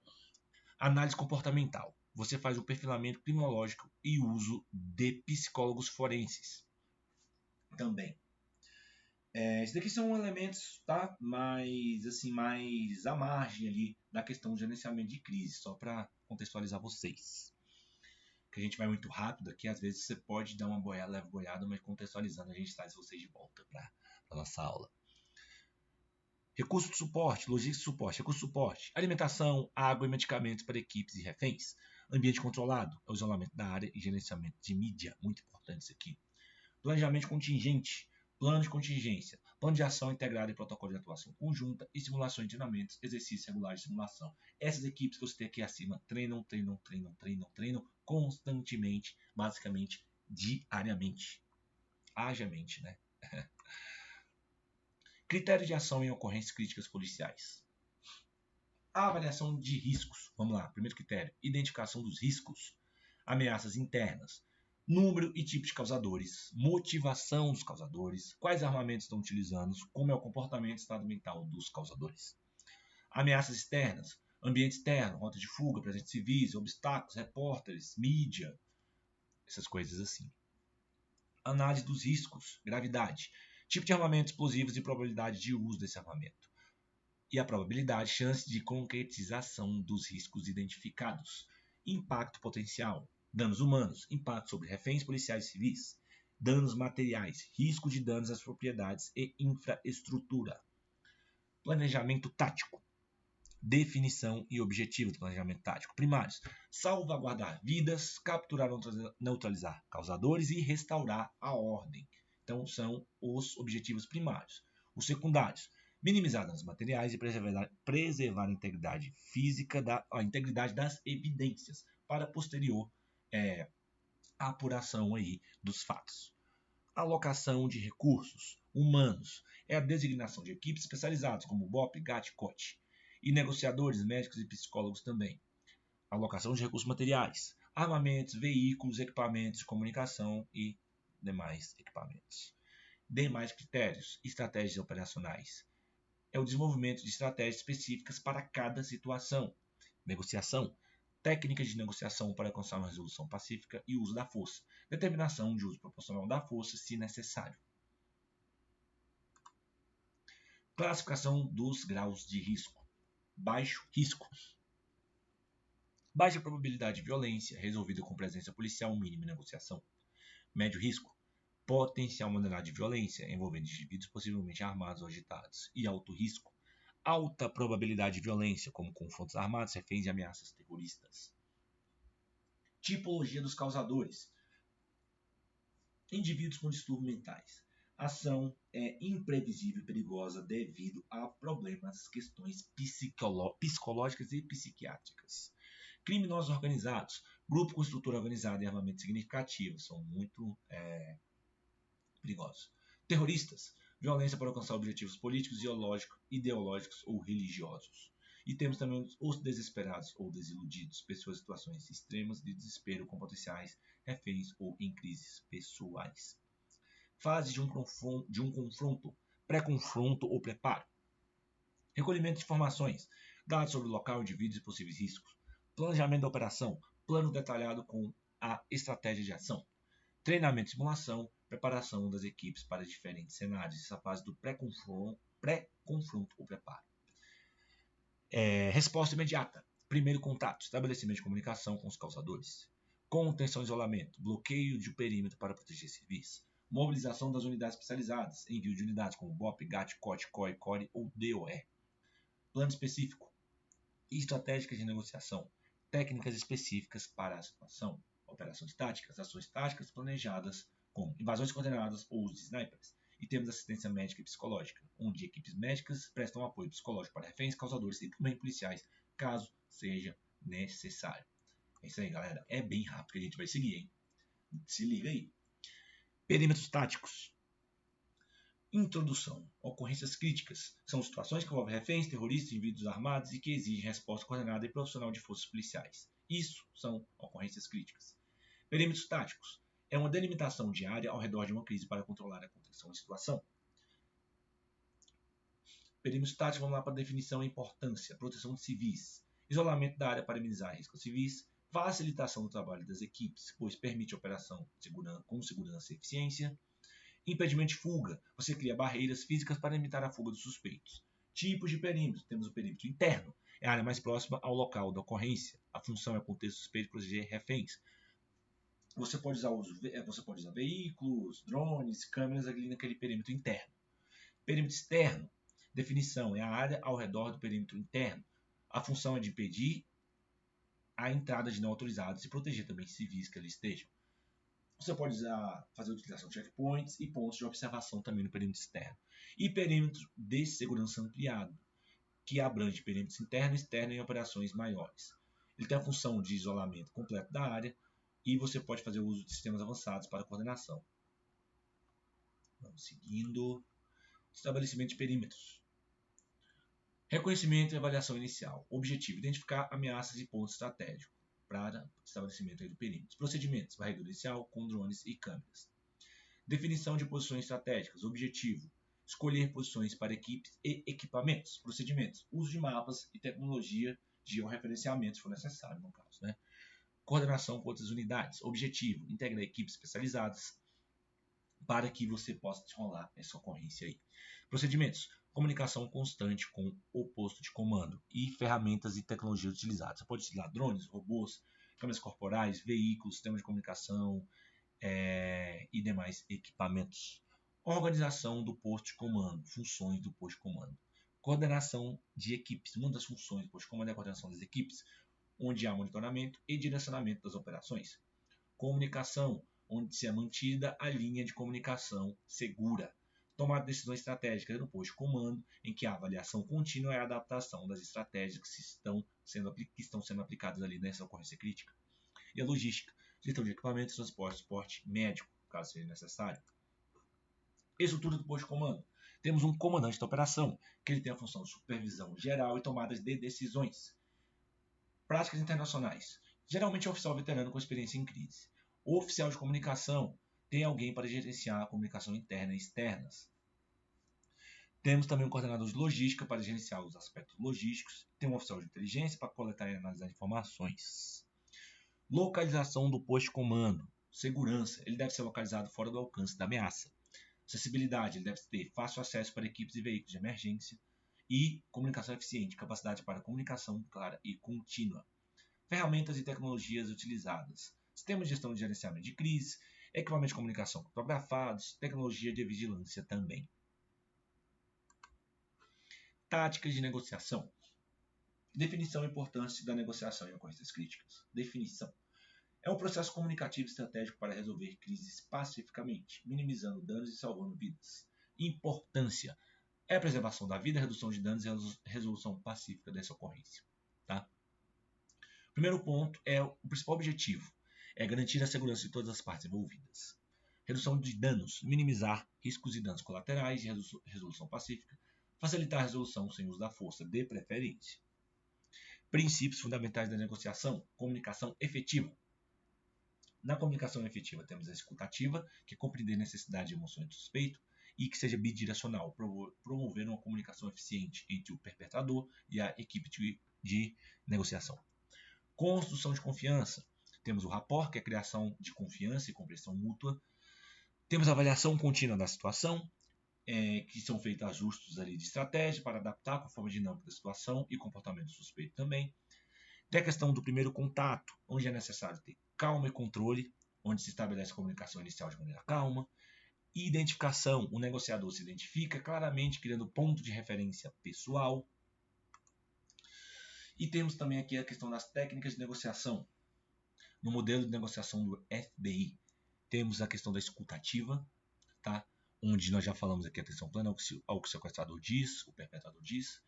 Análise comportamental. Você faz o perfilamento criminológico e uso de psicólogos forenses. Também. Esses daqui são elementos, tá? mais à margem ali da questão de gerenciamento de crise, só para contextualizar vocês. Que a gente vai muito rápido aqui, às vezes você pode dar uma leve boiada, mas contextualizando a gente traz vocês de volta para a nossa aula. Recurso de suporte, logística de suporte, recurso de suporte, alimentação, água e medicamentos para equipes e reféns, ambiente controlado, o isolamento da área e gerenciamento de mídia, muito importante isso aqui. Planejamento contingente, plano de contingência, plano de ação integrado e protocolo de atuação conjunta e simulações de treinamentos, exercícios regulares de simulação. Essas equipes que você tem aqui acima treinam constantemente, basicamente diariamente. Haja mente, né? Critérios de ação em ocorrências críticas policiais. A avaliação de riscos. Vamos lá, primeiro critério. Identificação dos riscos. Ameaças internas. Número e tipo de causadores. Motivação dos causadores. Quais armamentos estão utilizando. Como é o comportamento e estado mental dos causadores. Ameaças externas. Ambiente externo. Rota de fuga, presentes civis, obstáculos, repórteres, mídia. Essas coisas assim. Análise dos riscos. Gravidade. Tipo de armamento, explosivos e probabilidade de uso desse armamento. E a probabilidade, chance de concretização dos riscos identificados. Impacto potencial. Danos humanos. Impacto sobre reféns policiais e civis. Danos materiais. Risco de danos às propriedades e infraestrutura. Planejamento tático. Definição e objetivo do planejamento tático primários. Salvaguardar vidas, capturar ou neutralizar causadores e restaurar a ordem. Então, são os objetivos primários. Os secundários, minimizar danos materiais e preservar a integridade física, a integridade das evidências para posterior apuração aí dos fatos. Alocação de recursos humanos é a designação de equipes especializadas, como BOP, GAT, COT, e negociadores, médicos e psicólogos também. Alocação de recursos materiais, armamentos, veículos, equipamentos de comunicação e demais equipamentos. Demais critérios, estratégias operacionais. É o desenvolvimento de estratégias específicas para cada situação. Negociação, técnicas de negociação para alcançar uma resolução pacífica e uso da força, determinação de uso proporcional da força se necessário. Classificação dos graus de risco. Baixo risco. Baixa probabilidade de violência, resolvida com presença policial mínima e negociação. Médio risco. Potencial moderado de violência, envolvendo indivíduos possivelmente armados ou agitados. E alto risco. Alta probabilidade de violência, como confrontos armados, reféns e ameaças terroristas. Tipologia dos causadores. Indivíduos com distúrbios mentais. Ação é imprevisível e perigosa devido a problemas, questões psicológicas e psiquiátricas. Criminosos organizados, grupo com estrutura organizada e armamento significativo, são muito perigosos. Terroristas, violência para alcançar objetivos políticos, ideológicos ou religiosos. E temos também os desesperados ou desiludidos, pessoas em situações extremas de desespero com potenciais reféns ou em crises pessoais. Fase de um confronto, pré-confronto ou preparo. Recolhimento de informações, dados sobre o local, indivíduos e possíveis riscos. Planejamento da operação, plano detalhado com a estratégia de ação. Treinamento e simulação, preparação das equipes para diferentes cenários. Essa fase do pré-confronto ou preparo. Resposta imediata. Primeiro contato, estabelecimento de comunicação com os causadores. Contenção e isolamento, bloqueio de perímetro para proteger civis. Mobilização das unidades especializadas, envio de unidades como BOP, GAT, COT, COI, CORE ou DOE. Plano específico. Estratégicas de negociação. Técnicas específicas para a situação. Operações táticas, ações táticas planejadas como invasões coordenadas ou uso de snipers. E temos assistência médica e psicológica, onde equipes médicas prestam apoio psicológico para reféns, causadores e também policiais, caso seja necessário. É isso aí, galera. É bem rápido que a gente vai seguir, hein? Se liga aí. Perímetros táticos. Introdução. Ocorrências críticas. São situações que envolvem reféns, terroristas, indivíduos armados e que exigem resposta coordenada e profissional de forças policiais. Isso são ocorrências críticas. Perímetros táticos. É uma delimitação de área ao redor de uma crise para controlar a contenção da situação. Perímetros táticos, vamos lá para a definição e importância. Proteção de civis. Isolamento da área para minimizar riscos civis. Facilitação do trabalho das equipes, pois permite a operação com segurança e eficiência. Impedimento de fuga. Você cria barreiras físicas para limitar a fuga dos suspeitos. Tipos de perímetro. Temos o perímetro interno. É a área mais próxima ao local da ocorrência. A função é conter suspeitos e proteger reféns. Você pode usar veículos, drones, câmeras ali naquele perímetro interno. Perímetro externo. Definição. É a área ao redor do perímetro interno. A função é de impedir a entrada de não autorizados e proteger também civis que ali estejam. Você pode fazer a utilização de checkpoints e pontos de observação também no perímetro externo. E perímetro de segurança ampliado, que abrange perímetros interno e externo em operações maiores. Ele tem a função de isolamento completo da área e você pode fazer uso de sistemas avançados para coordenação. Vamos seguindo. Estabelecimento de perímetros. Reconhecimento e avaliação inicial. Objetivo: identificar ameaças e pontos estratégicos para estabelecimento do perímetro. Procedimentos: varredura inicial com drones e câmeras. Definição de posições estratégicas. Objetivo: escolher posições para equipes e equipamentos. Procedimentos: uso de mapas e tecnologia de georreferenciamento, se for necessário, no caso, né? Coordenação com outras unidades. Objetivo: integrar equipes especializadas para que você possa desenrolar essa ocorrência aí. Procedimentos: comunicação constante com o posto de comando e ferramentas e tecnologias utilizadas. Você pode utilizar drones, robôs, câmeras corporais, veículos, sistemas de comunicação e demais equipamentos. Organização do posto de comando, funções do posto de comando. Coordenação de equipes. Uma das funções do posto de comando é a coordenação das equipes, onde há monitoramento e direcionamento das operações. Comunicação, onde se é mantida a linha de comunicação segura. Tomar decisões estratégicas no posto de comando, em que a avaliação contínua é a adaptação das estratégias que estão sendo aplicadas ali nessa ocorrência crítica. E a logística, gestão de equipamentos, transporte, suporte médico, caso seja necessário. Estrutura do posto de comando. Temos um comandante da operação, que ele tem a função de supervisão geral e tomadas de decisões. Práticas internacionais. Geralmente é um oficial veterano com experiência em crise. O oficial de comunicação tem alguém para gerenciar a comunicação interna e externas. Temos também um coordenador de logística para gerenciar os aspectos logísticos. Tem um oficial de inteligência para coletar e analisar informações. Localização do posto de comando. Segurança. Ele deve ser localizado fora do alcance da ameaça. Acessibilidade. Ele deve ter fácil acesso para equipes e veículos de emergência. E comunicação eficiente. Capacidade para comunicação clara e contínua. Ferramentas e tecnologias utilizadas. Sistemas de gestão de gerenciamento de crise. Equipamentos de comunicação criptografados. Tecnologia de vigilância também. Táticas de negociação. Definição e importância da negociação em ocorrências críticas. Definição. É um processo comunicativo estratégico para resolver crises pacificamente, minimizando danos e salvando vidas. Importância. É a preservação da vida, redução de danos e resolução pacífica dessa ocorrência. Tá? Primeiro ponto é o principal objetivo. É garantir a segurança de todas as partes envolvidas. Redução de danos. Minimizar riscos e danos colaterais e resolução pacífica. Facilitar a resolução sem uso da força, de preferência. Princípios fundamentais da negociação. Comunicação efetiva. Na comunicação efetiva temos a escutativa, que é compreender necessidade e emoções do suspeito, e que seja bidirecional, promover uma comunicação eficiente entre o perpetrador e a equipe de negociação. Construção de confiança. Temos o rapport, que é a criação de confiança e compreensão mútua. Temos a avaliação contínua da situação, que são feitos ajustes ali de estratégia para adaptar conforme a dinâmica da situação e comportamento do suspeito também. Tem a questão do primeiro contato, onde é necessário ter calma e controle, onde se estabelece a comunicação inicial de maneira calma. E identificação, o negociador se identifica claramente, criando ponto de referência pessoal. E temos também aqui a questão das técnicas de negociação. No modelo de negociação do FBI, temos a questão da escutativa, tá? Onde nós já falamos aqui a atenção plena ao que o sequestrador diz, o perpetrador diz,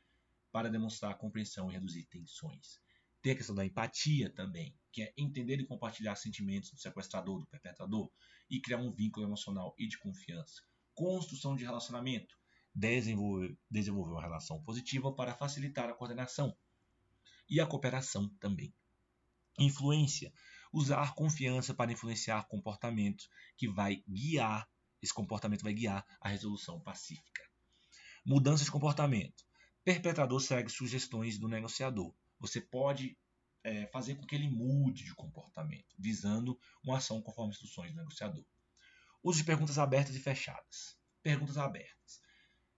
para demonstrar a compreensão e reduzir tensões. Tem a questão da empatia também, que é entender e compartilhar sentimentos do sequestrador, do perpetrador, e criar um vínculo emocional e de confiança. Construção de relacionamento, desenvolver uma relação positiva para facilitar a coordenação e a cooperação também. Influência, usar confiança para influenciar comportamento que vai guiar, esse comportamento vai guiar a resolução pacífica. Mudança de comportamento. Perpetrador segue sugestões do negociador. Você pode fazer com que ele mude de comportamento, visando uma ação conforme instruções do negociador. Uso de perguntas abertas e fechadas. Perguntas abertas.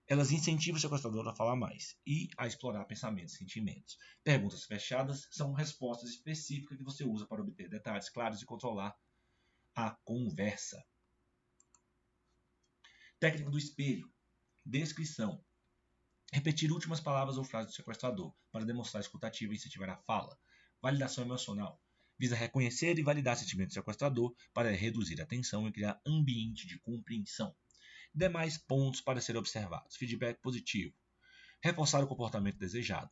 Elas incentivam o sequestrador a falar mais e a explorar pensamentos e sentimentos. Perguntas fechadas são respostas específicas que você usa para obter detalhes claros e controlar a conversa. Técnica do espelho. Descrição. Repetir últimas palavras ou frases do sequestrador para demonstrar escutativa e incentivar a fala. Validação emocional. Visa reconhecer e validar sentimentos do sequestrador para reduzir a tensão e criar ambiente de compreensão. Demais pontos para serem observados. Feedback positivo. Reforçar o comportamento desejado.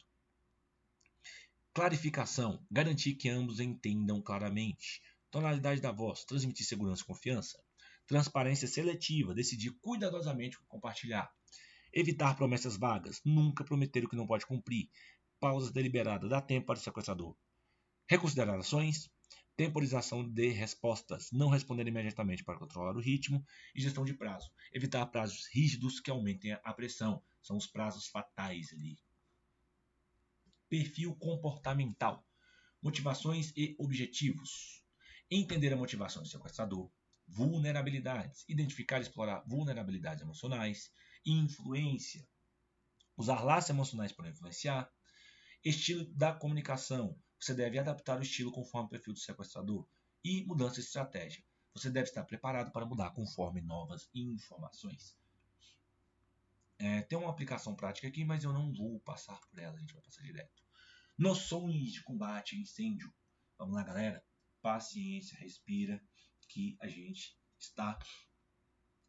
Clarificação. Garantir que ambos entendam claramente. Tonalidade da voz. Transmitir segurança e confiança. Transparência seletiva. Decidir cuidadosamente o que compartilhar. Evitar promessas vagas. Nunca prometer o que não pode cumprir. Pausas deliberadas. Dá tempo para o sequestrador reconsiderar ações. Temporização de respostas, não responder imediatamente para controlar o ritmo, e gestão de prazo, evitar prazos rígidos que aumentem a pressão, são os prazos fatais ali. Perfil comportamental, motivações e objetivos, entender a motivação do sequestrador, vulnerabilidades, identificar e explorar vulnerabilidades emocionais, influência, usar laços emocionais para influenciar, estilo da comunicação. Você deve adaptar o estilo conforme o perfil do sequestrador e mudança de estratégia. Você deve estar preparado para mudar conforme novas informações. Tem uma aplicação prática aqui, mas eu não vou passar por ela, a gente vai passar direto. Noções de combate a incêndio. Vamos lá, galera. Paciência, respira, que a gente está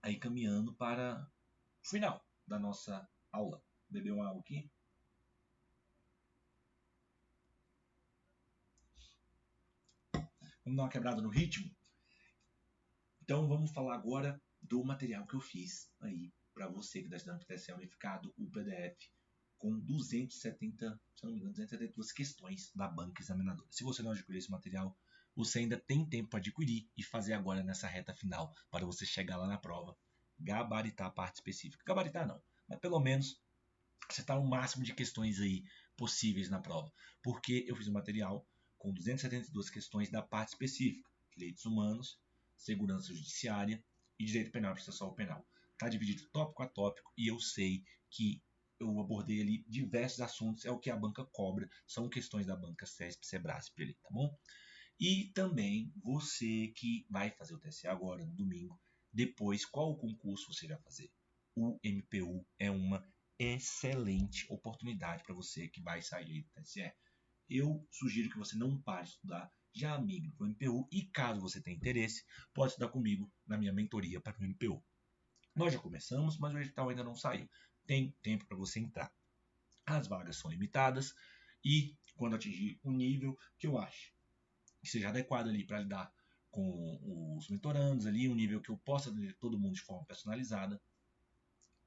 aí caminhando para o final da nossa aula. Beber uma água aqui. Vamos dar uma quebrada no ritmo? Então vamos falar agora do material que eu fiz aí para você que está estudando para TSE Unificado, o PDF com 270, se não me engano, 272 questões da banca examinadora. Se você não adquiriu esse material, você ainda tem tempo para adquirir e fazer agora nessa reta final para você chegar lá na prova, gabaritar a parte específica. Gabaritar não, mas pelo menos acertar o máximo de questões aí possíveis na prova, porque eu fiz um material com 272 questões da parte específica, direitos humanos, segurança judiciária e direito penal e processual penal. Está dividido tópico a tópico e eu sei que eu abordei ali diversos assuntos, é o que a banca cobra, são questões da banca CESP, Sebrasp ali, tá bom? E também você que vai fazer o TSE agora, no domingo, depois, qual concurso você vai fazer? O MPU é uma excelente oportunidade para você que vai sair aí do TSE. Eu sugiro que você não pare de estudar, já migre para o MPU e caso você tenha interesse, pode estudar comigo na minha mentoria para o MPU. Nós já começamos, mas o edital ainda não saiu. Tem tempo para você entrar. As vagas são limitadas e quando atingir um nível que eu acho que seja adequado ali para lidar com os mentorandos ali, um nível que eu possa atender todo mundo de forma personalizada,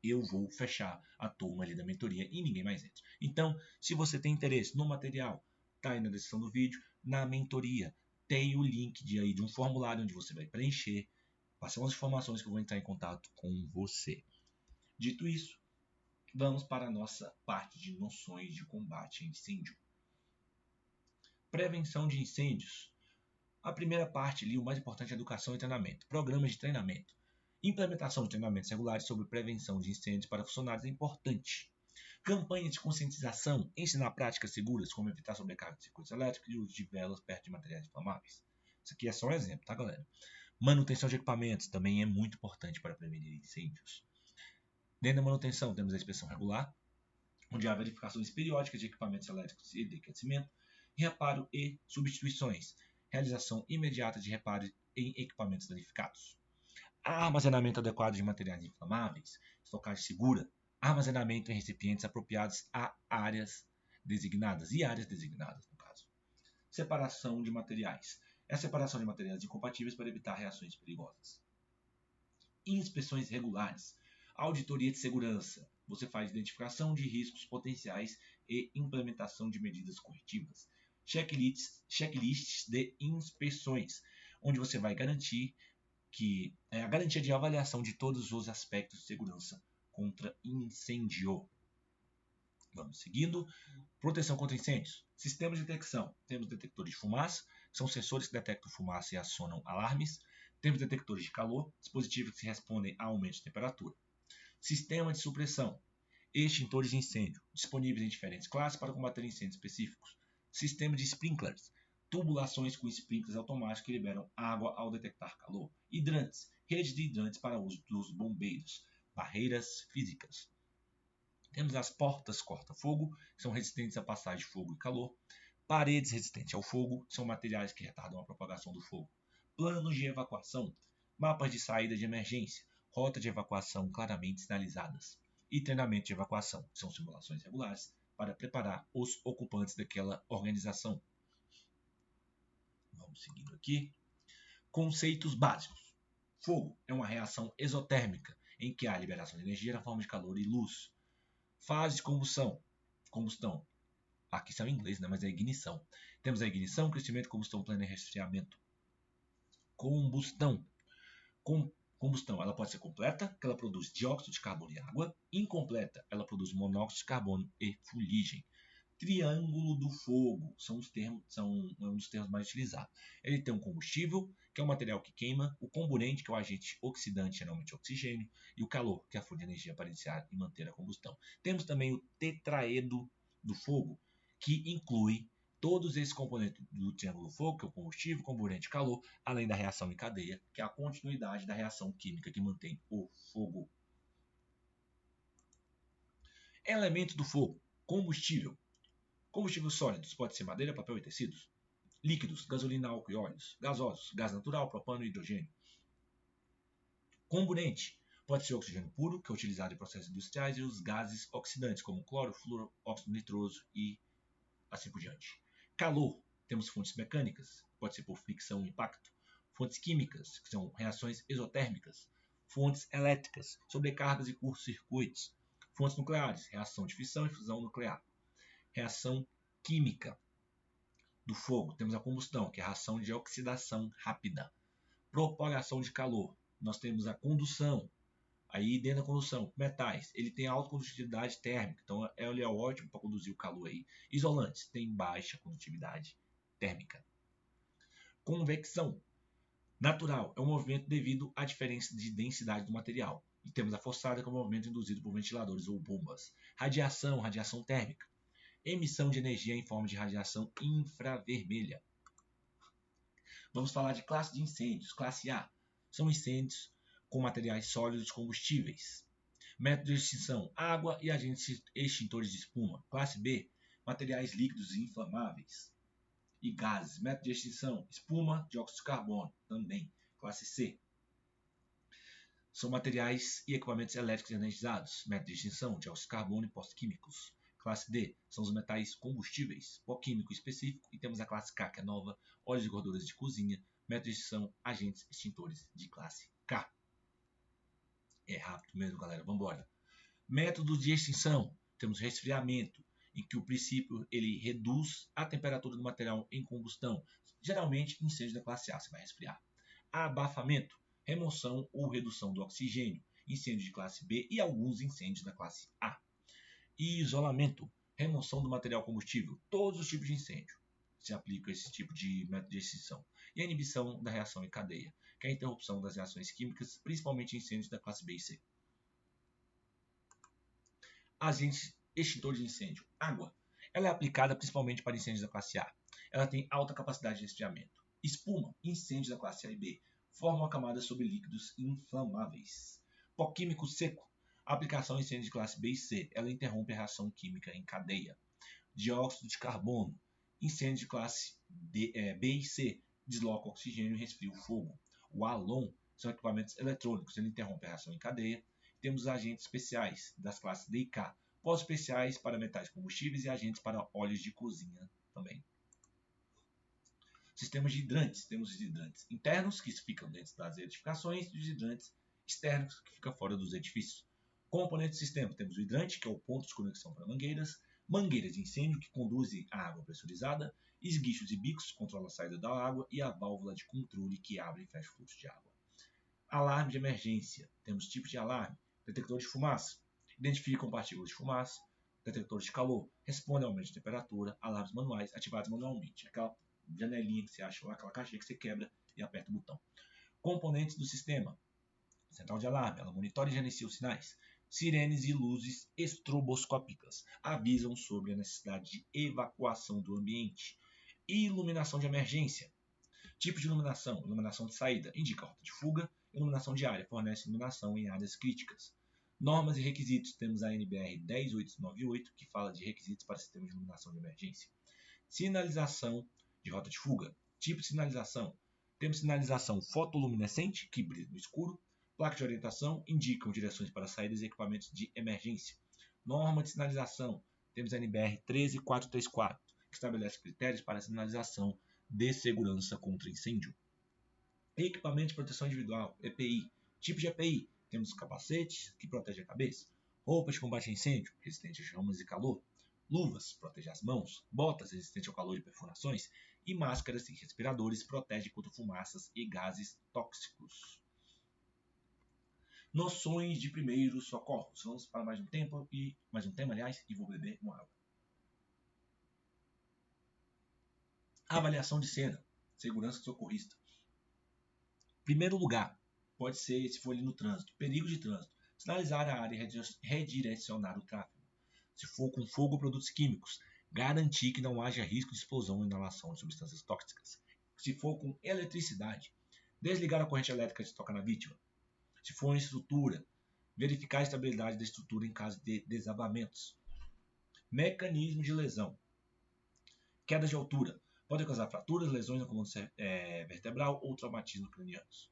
eu vou fechar a turma ali da mentoria e ninguém mais entra. Então, se você tem interesse no material, tá aí na descrição do vídeo, na mentoria tem o link de um formulário onde você vai preencher, passar umas informações que eu vou entrar em contato com você. Dito isso, vamos para a nossa parte de noções de combate a incêndio. Prevenção de incêndios. A primeira parte ali, o mais importante é educação e treinamento. Programas de treinamento. Implementação de treinamentos regulares sobre prevenção de incêndios para funcionários é importante. Campanhas de conscientização, ensinar práticas seguras, como evitar sobrecarga de circuitos elétricos e uso de velas perto de materiais inflamáveis. Isso aqui é só um exemplo, tá, galera? Manutenção de equipamentos também é muito importante para prevenir incêndios. Dentro da manutenção, temos a inspeção regular, onde há verificações periódicas de equipamentos elétricos e de aquecimento, reparo e substituições, realização imediata de reparo em equipamentos danificados. Armazenamento adequado de materiais inflamáveis, estocagem segura, armazenamento em recipientes apropriados a áreas designadas, no caso. Separação de materiais. É a separação de materiais incompatíveis para evitar reações perigosas. Inspeções regulares. Auditoria de segurança. Você faz identificação de riscos potenciais e implementação de medidas corretivas. Checklists de inspeções, onde você vai garantir que é a garantia de avaliação de todos os aspectos de segurança contra incêndio. Vamos seguindo. Proteção contra incêndios. Sistemas de detecção. Temos detectores de fumaça, que são sensores que detectam fumaça e acionam alarmes. Temos detectores de calor, dispositivos que respondem a aumento de temperatura. Sistema de supressão. Extintores de incêndio, disponíveis em diferentes classes para combater incêndios específicos. Sistema de sprinklers. Tubulações com sprinklers automáticos que liberam água ao detectar calor. Hidrantes. Rede de hidrantes para uso dos bombeiros. Barreiras físicas. Temos as portas corta-fogo, que são resistentes à passagem de fogo e calor. Paredes resistentes ao fogo, que são materiais que retardam a propagação do fogo. Planos de evacuação. Mapas de saída de emergência. Rota de evacuação claramente sinalizadas. E treinamento de evacuação, que são simulações regulares para preparar os ocupantes daquela organização. Vamos seguindo aqui. Conceitos básicos. Fogo é uma reação exotérmica, em que há liberação de energia na forma de calor e luz. Fase de combustão. Aqui são em inglês, né? Mas é ignição. Temos a ignição, crescimento, combustão plena e resfriamento. Combustão. Combustão, ela pode ser completa, que ela produz dióxido de carbono e água. Incompleta, ela produz monóxido de carbono e fuligem. Triângulo do fogo são um dos termos mais utilizados. Ele tem um combustível, que é um material que queima, o comburente, que é o agente oxidante, geralmente oxigênio, e o calor, que é a fonte de energia para iniciar e manter a combustão. Temos também o tetraedro do fogo, que inclui todos esses componentes do triângulo do fogo, que é o combustível, comburente e calor, além da reação em cadeia, que é a continuidade da reação química que mantém o fogo. Elementos do fogo. Combustível. Combustíveis sólidos pode ser madeira, papel e tecidos. Líquidos, gasolina, álcool e óleos. Gasosos, gás natural, propano e hidrogênio. Comburente pode ser oxigênio puro, que é utilizado em processos industriais, e os gases oxidantes, como cloro, flúor, óxido nitroso e assim por diante. Calor, temos fontes mecânicas, pode ser por fricção e impacto. Fontes químicas, que são reações exotérmicas. Fontes elétricas, sobrecargas e curtos-circuitos. Fontes nucleares, reação de fissão e fusão nuclear. Reação química do fogo, temos a combustão, que é a reação de oxidação rápida. Propagação de calor, nós temos a condução. Aí dentro da condução, metais, ele tem alta condutividade térmica, então ele é ótimo para conduzir o calor aí. Isolantes, tem baixa condutividade térmica. Convecção natural é um movimento devido à diferença de densidade do material. E temos a forçada, que é um movimento induzido por ventiladores ou bombas. Radiação, radiação térmica. Emissão de energia em forma de radiação infravermelha. Vamos falar de classe de incêndios. Classe A são incêndios com materiais sólidos combustíveis. Método de extinção: água e agentes extintores de espuma. Classe B, materiais líquidos e inflamáveis. E gases. Método de extinção: espuma, dióxido de carbono. Também. Classe C são materiais e equipamentos elétricos energizados. Método de extinção: dióxido de carbono e postos químicos. Classe D são os metais combustíveis, pó químico específico. E temos a classe K, que é nova, óleos e gorduras de cozinha. Método de extinção: agentes extintores de classe K. É rápido mesmo, galera. Vamos embora. Método de extinção: temos resfriamento, em que o princípio ele reduz a temperatura do material em combustão. Geralmente, incêndio da classe A, você vai resfriar. Abafamento: remoção ou redução do oxigênio. Incêndio de classe B e alguns incêndios da classe A. E isolamento: remoção do material combustível. Todos os tipos de incêndio se aplica esse tipo de método de extinção. E a inibição da reação em cadeia, que é a interrupção das reações químicas, principalmente incêndios da classe B e C. Agentes extintores de incêndio. Água. Ela é aplicada principalmente para incêndios da classe A. Ela tem alta capacidade de resfriamento. Espuma. Incêndios da classe A e B. Formam uma camada sobre líquidos inflamáveis. Pó químico seco. A aplicação em incêndios de classe B e C. Ela interrompe a reação química em cadeia. Dióxido de carbono. Incêndio de classe B e C. Desloca o oxigênio e resfria o fogo. O halon são equipamentos eletrônicos. Ele interrompe a reação em cadeia. Temos agentes especiais das classes D e K, pós especiais para metais combustíveis e agentes para óleos de cozinha também. Sistemas de hidrantes. Temos os hidrantes internos, que ficam dentro das edificações, e os hidrantes externos, que ficam fora dos edifícios. Componentes do sistema: temos o hidrante, que é o ponto de conexão para mangueiras, mangueiras de incêndio, que conduzem a água pressurizada, esguichos e bicos, que controlam a saída da água, e a válvula de controle, que abre e fecha o fluxo de água. Alarme de emergência. Temos tipos de alarme: detector de fumaça, identificam partículas de fumaça. Detectores de calor, respondem ao aumento de temperatura. Alarmes manuais, ativados manualmente. Aquela janelinha que você acha lá, aquela caixinha que você quebra e aperta o botão. Componentes do sistema: central de alarme, ela monitora e gerencia os sinais. Sirenes e luzes estroboscópicas avisam sobre a necessidade de evacuação do ambiente. Iluminação de emergência. Tipo de iluminação: iluminação de saída, indica a rota de fuga. Iluminação de área, fornece iluminação em áreas críticas. Normas e requisitos: temos a NBR 10898, que fala de requisitos para sistemas de iluminação de emergência. Sinalização de rota de fuga. Tipo de sinalização: temos sinalização fotoluminescente, que brilha no escuro. Placa de orientação, indicam direções para saídas e equipamentos de emergência. Norma de sinalização: temos a NBR 13434, que estabelece critérios para a sinalização de segurança contra incêndio. Equipamento de proteção individual, EPI. Tipo de EPI: temos capacetes, que protegem a cabeça. Roupas de combate a incêndio, resistente a chamas e calor. Luvas, protege as mãos. Botas, resistentes ao calor e perfurações. E máscaras e respiradores, protegem contra fumaças e gases tóxicos. Noções de primeiros socorros. Vamos para mais um tema, e vou beber uma água. Avaliação de cena. Segurança socorrista. Primeiro lugar, pode ser se for ali no trânsito. Perigo de trânsito: sinalizar a área e redirecionar o tráfego. Se for com fogo ou produtos químicos, garantir que não haja risco de explosão ou inalação de substâncias tóxicas. Se for com eletricidade, desligar a corrente elétrica de tocar na vítima. Se for em estrutura, verificar a estabilidade da estrutura em caso de desabamentos. Mecanismo de lesão: queda de altura. Pode causar fraturas, lesões na coluna vertebral ou traumatismo cranianos.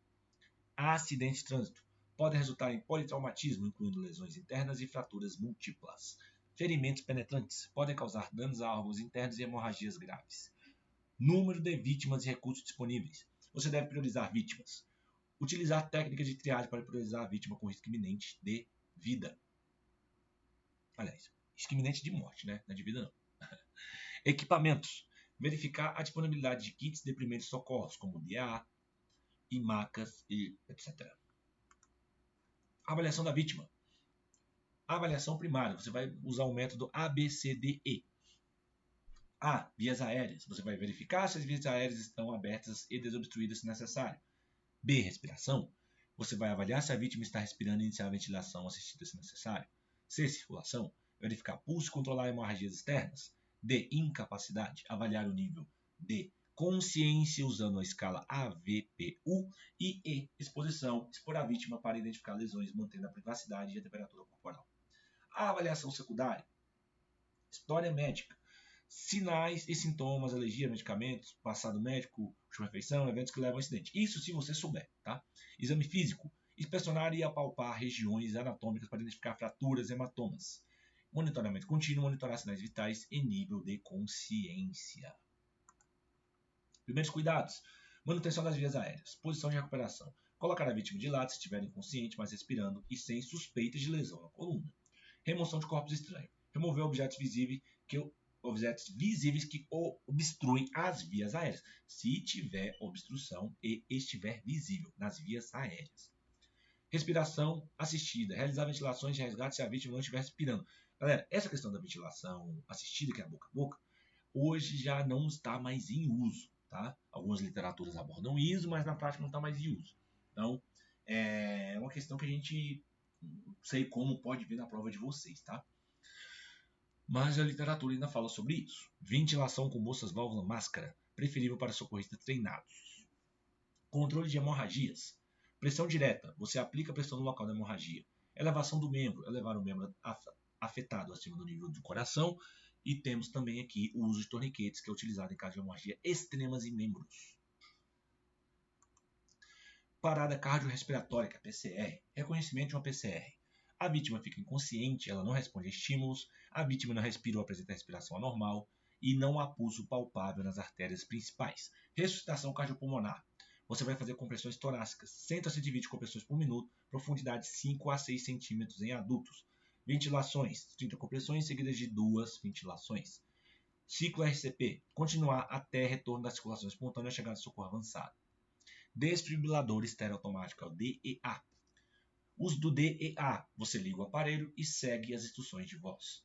Acidente de trânsito: podem resultar em politraumatismo, incluindo lesões internas e fraturas múltiplas. Ferimentos penetrantes: podem causar danos a órgãos internos e hemorragias graves. Número de vítimas e recursos disponíveis: você deve priorizar vítimas. Utilizar técnicas de triagem para priorizar a vítima com risco iminente de vida. Aliás, risco iminente de morte, né? Não é de vida, não. Equipamentos: verificar a disponibilidade de kits de primeiros socorros, como DA, e macas e etc. Avaliação da vítima: avaliação primária, você vai usar o método ABCDE. A. Vias aéreas. Você vai verificar se as vias aéreas estão abertas e desobstruídas se necessário. B. Respiração. Você vai avaliar se a vítima está respirando e iniciar a ventilação assistida se necessário. C. Circulação. Verificar pulso e controlar hemorragias externas. D. Incapacidade. Avaliar o nível de consciência usando a escala AVPU. E E. Exposição. Expor a vítima para identificar lesões, mantendo a privacidade e a temperatura corporal. A avaliação secundária. História médica. Sinais e sintomas, alergia a medicamentos, passado médico, última refeição, eventos que levam a acidente. Isso se você souber, tá? Exame físico. Inspecionar e apalpar regiões anatômicas para identificar fraturas e hematomas. Monitoramento contínuo, monitorar sinais vitais e nível de consciência. Primeiros cuidados. Manutenção das vias aéreas. Posição de recuperação. Colocar a vítima de lado se estiver inconsciente, mas respirando e sem suspeitas de lesão na coluna. Remoção de corpos estranhos. Remover objetos visíveis que obstruem as vias aéreas, se tiver obstrução e estiver visível nas vias aéreas. Respiração assistida. Realizar ventilações de resgate se a vítima não estiver respirando. Galera, essa questão da ventilação assistida, que é boca a boca, hoje já não está mais em uso. Tá? Algumas literaturas abordam isso, mas na prática não está mais em uso. Então, é uma questão que a gente não sei como pode ver na prova de vocês, tá? Mas a literatura ainda fala sobre isso. Ventilação com bolsas válvula máscara, preferível para socorristas treinados. Controle de hemorragias. Pressão direta, você aplica a pressão no local da hemorragia. Elevação do membro, elevar o membro afetado acima do nível do coração. E temos também aqui o uso de torniquetes, que é utilizado em caso de hemorragia extremas em membros. Parada cardiorrespiratória, que é PCR. Reconhecimento de uma PCR. A vítima fica inconsciente, ela não responde a estímulos, a vítima não respira ou apresenta respiração anormal e não há pulso palpável nas artérias principais. Ressuscitação cardiopulmonar. Você vai fazer compressões torácicas, 100 a 120 compressões por minuto, profundidade 5 a 6 centímetros em adultos. Ventilações, 30 compressões seguidas de 2 ventilações. Ciclo RCP, continuar até retorno da circulação espontânea e chegada de socorro avançado. Desfibrilador estereoautomático, é o DEA. Uso do DEA, você liga o aparelho e segue as instruções de voz.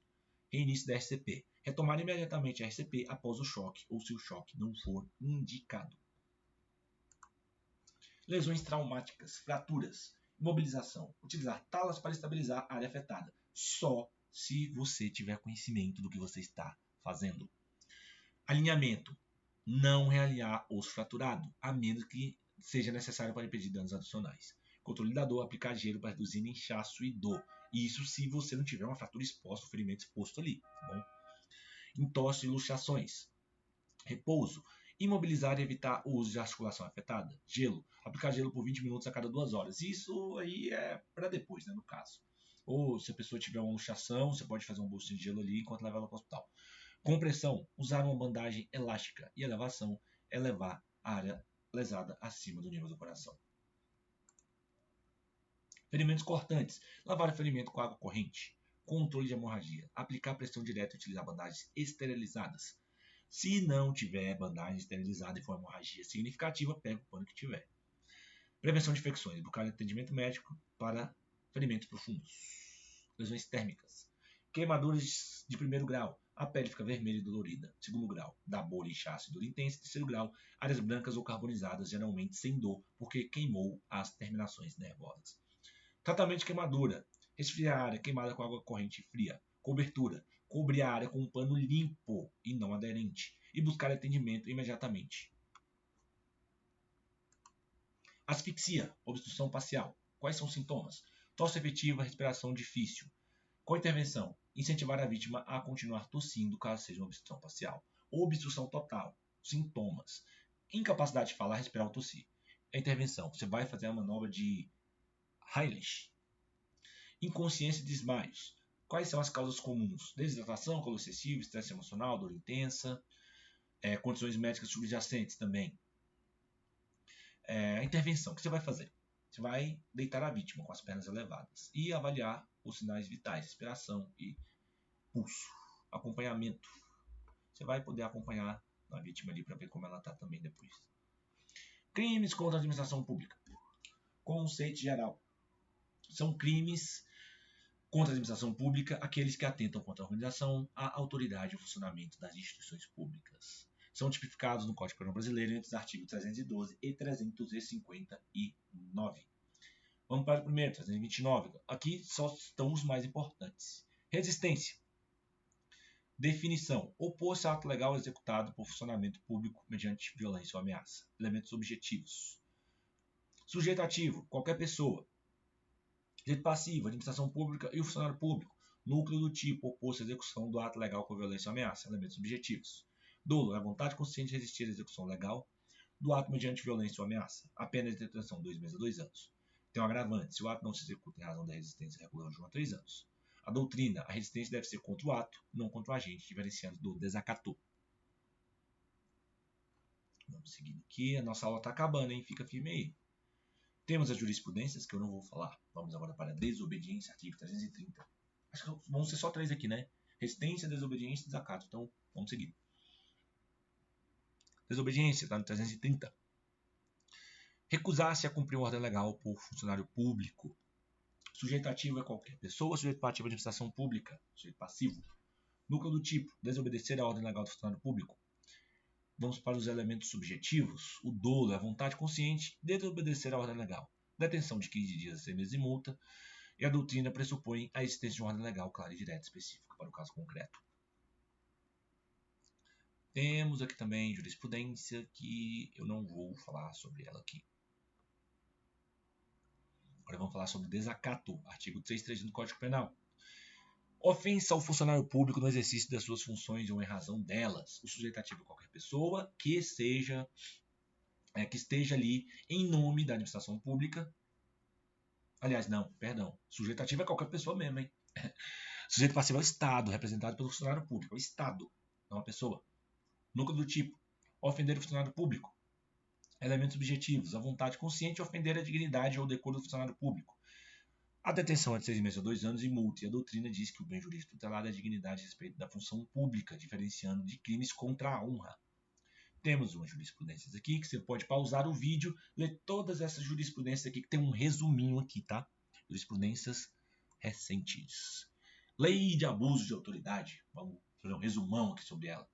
Reinício da RCP, retomar imediatamente a RCP após o choque ou se o choque não for indicado. Lesões traumáticas, fraturas, imobilização, utilizar talas para estabilizar a área afetada, só se você tiver conhecimento do que você está fazendo. Alinhamento, não realinhar osso fraturado, a menos que seja necessário para impedir danos adicionais. Controle da dor, aplicar gelo para reduzir inchaço e dor. Isso se você não tiver uma fratura exposta, um ferimento exposto ali, tá bom? Entorse e luxações. Repouso. Imobilizar e evitar o uso de articulação afetada. Gelo. Aplicar gelo por 20 minutos a cada 2 horas. Isso aí é para depois, né, no caso. Ou se a pessoa tiver uma luxação, você pode fazer um bolso de gelo ali enquanto leva ela para o hospital. Compressão. Usar uma bandagem elástica. E elevação. Elevar a área lesada acima do nível do coração. Ferimentos cortantes. Lavar o ferimento com água corrente. Controle de hemorragia. Aplicar pressão direta e utilizar bandagens esterilizadas. Se não tiver bandagem esterilizada e for hemorragia significativa, pega o pano que tiver. Prevenção de infecções. Buscar atendimento médico para ferimentos profundos. Lesões térmicas. Queimaduras de primeiro grau. A pele fica vermelha e dolorida. Segundo grau, dá bolha, inchaço e dor intensa. Terceiro grau, áreas brancas ou carbonizadas, geralmente sem dor, porque queimou as terminações nervosas. Tratamento de queimadura. Resfriar a área queimada com água corrente fria. Cobertura. Cobrir a área com um pano limpo e não aderente. E buscar atendimento imediatamente. Asfixia. Obstrução facial. Quais são os sintomas? Tosse efetiva, respiração difícil. Com a intervenção, incentivar a vítima a continuar tossindo caso seja uma obstrução facial. Obstrução total. Sintomas. Incapacidade de falar, respirar ou tossir. A intervenção. Você vai fazer a manobra de Heimlich. Inconsciência e desmaios. Quais são as causas comuns? Desidratação, calor excessivo, estresse emocional, dor intensa, condições médicas subjacentes também. A intervenção, o que você vai fazer? Você vai deitar a vítima com as pernas elevadas e avaliar os sinais vitais, respiração e pulso. Acompanhamento. Você vai poder acompanhar a vítima ali para ver como ela está também depois. Crimes contra a administração pública. Conceito geral. São crimes Contra a administração pública, aqueles que atentam contra a organização, a autoridade e o funcionamento das instituições públicas. São tipificados no Código Penal Brasileiro entre os artigos 312 e 359. Vamos para o primeiro, 329. Aqui só estão os mais importantes. Resistência. Definição. Opor-se a ato legal executado por funcionamento público mediante violência ou ameaça. Elementos objetivos. Sujeito ativo. Qualquer pessoa. Sujeito passivo. Administração pública e o funcionário público. Núcleo do tipo. Opor-se à execução do ato legal com violência ou ameaça. Elementos objetivos. Dolo. É a vontade consciente de resistir à execução legal do ato mediante violência ou ameaça. A pena de detenção 2 meses a 2 anos. Tem um agravante. Se o ato não se executa em razão da resistência regular de 1 a 3 anos. A doutrina, a resistência deve ser contra o ato, não contra o agente, diferenciando do desacatou. Vamos seguindo aqui, a nossa aula está acabando, hein? Fica firme aí. Temos as jurisprudências, que eu não vou falar. Vamos agora para a desobediência, artigo 330. Acho que vão ser só 3 aqui, né? Resistência, desobediência e desacato. Então, vamos seguir. Desobediência, está no 330. Recusar-se a cumprir uma ordem legal por funcionário público. Sujeito ativo é qualquer pessoa, sujeito passivo é administração pública, sujeito passivo. Núcleo do tipo, desobedecer a ordem legal do funcionário público. Vamos para os elementos subjetivos. O dolo é a vontade consciente de desobedecer a ordem legal. Detenção de 15 dias a 6 meses de multa. E a doutrina pressupõe a existência de uma ordem legal clara e direta específica para o caso concreto. Temos aqui também jurisprudência, que eu não vou falar sobre ela aqui. Agora vamos falar sobre desacato, artigo 330 do Código Penal. Ofensa ao funcionário público no exercício das suas funções ou em razão delas. O sujeito ativo é qualquer pessoa que esteja ali em nome da administração pública. Aliás, não, perdão. Sujeito ativo é qualquer pessoa mesmo, hein? Sujeito passivo é o Estado, representado pelo funcionário público. É o Estado, não a pessoa. Núcleo do tipo, ofender o funcionário público. Elementos objetivos, a vontade consciente de ofender a dignidade ou o decoro do funcionário público. A detenção é de 6 meses a 2 anos e multa. E a doutrina diz que o bem jurídico tutelado é a dignidade a respeito da função pública, diferenciando de crimes contra a honra. Temos umas jurisprudências aqui, que você pode pausar o vídeo, ler todas essas jurisprudências aqui, que tem um resuminho aqui, tá? Jurisprudências recentes. Lei de abuso de autoridade. Vamos fazer um resumão aqui sobre ela.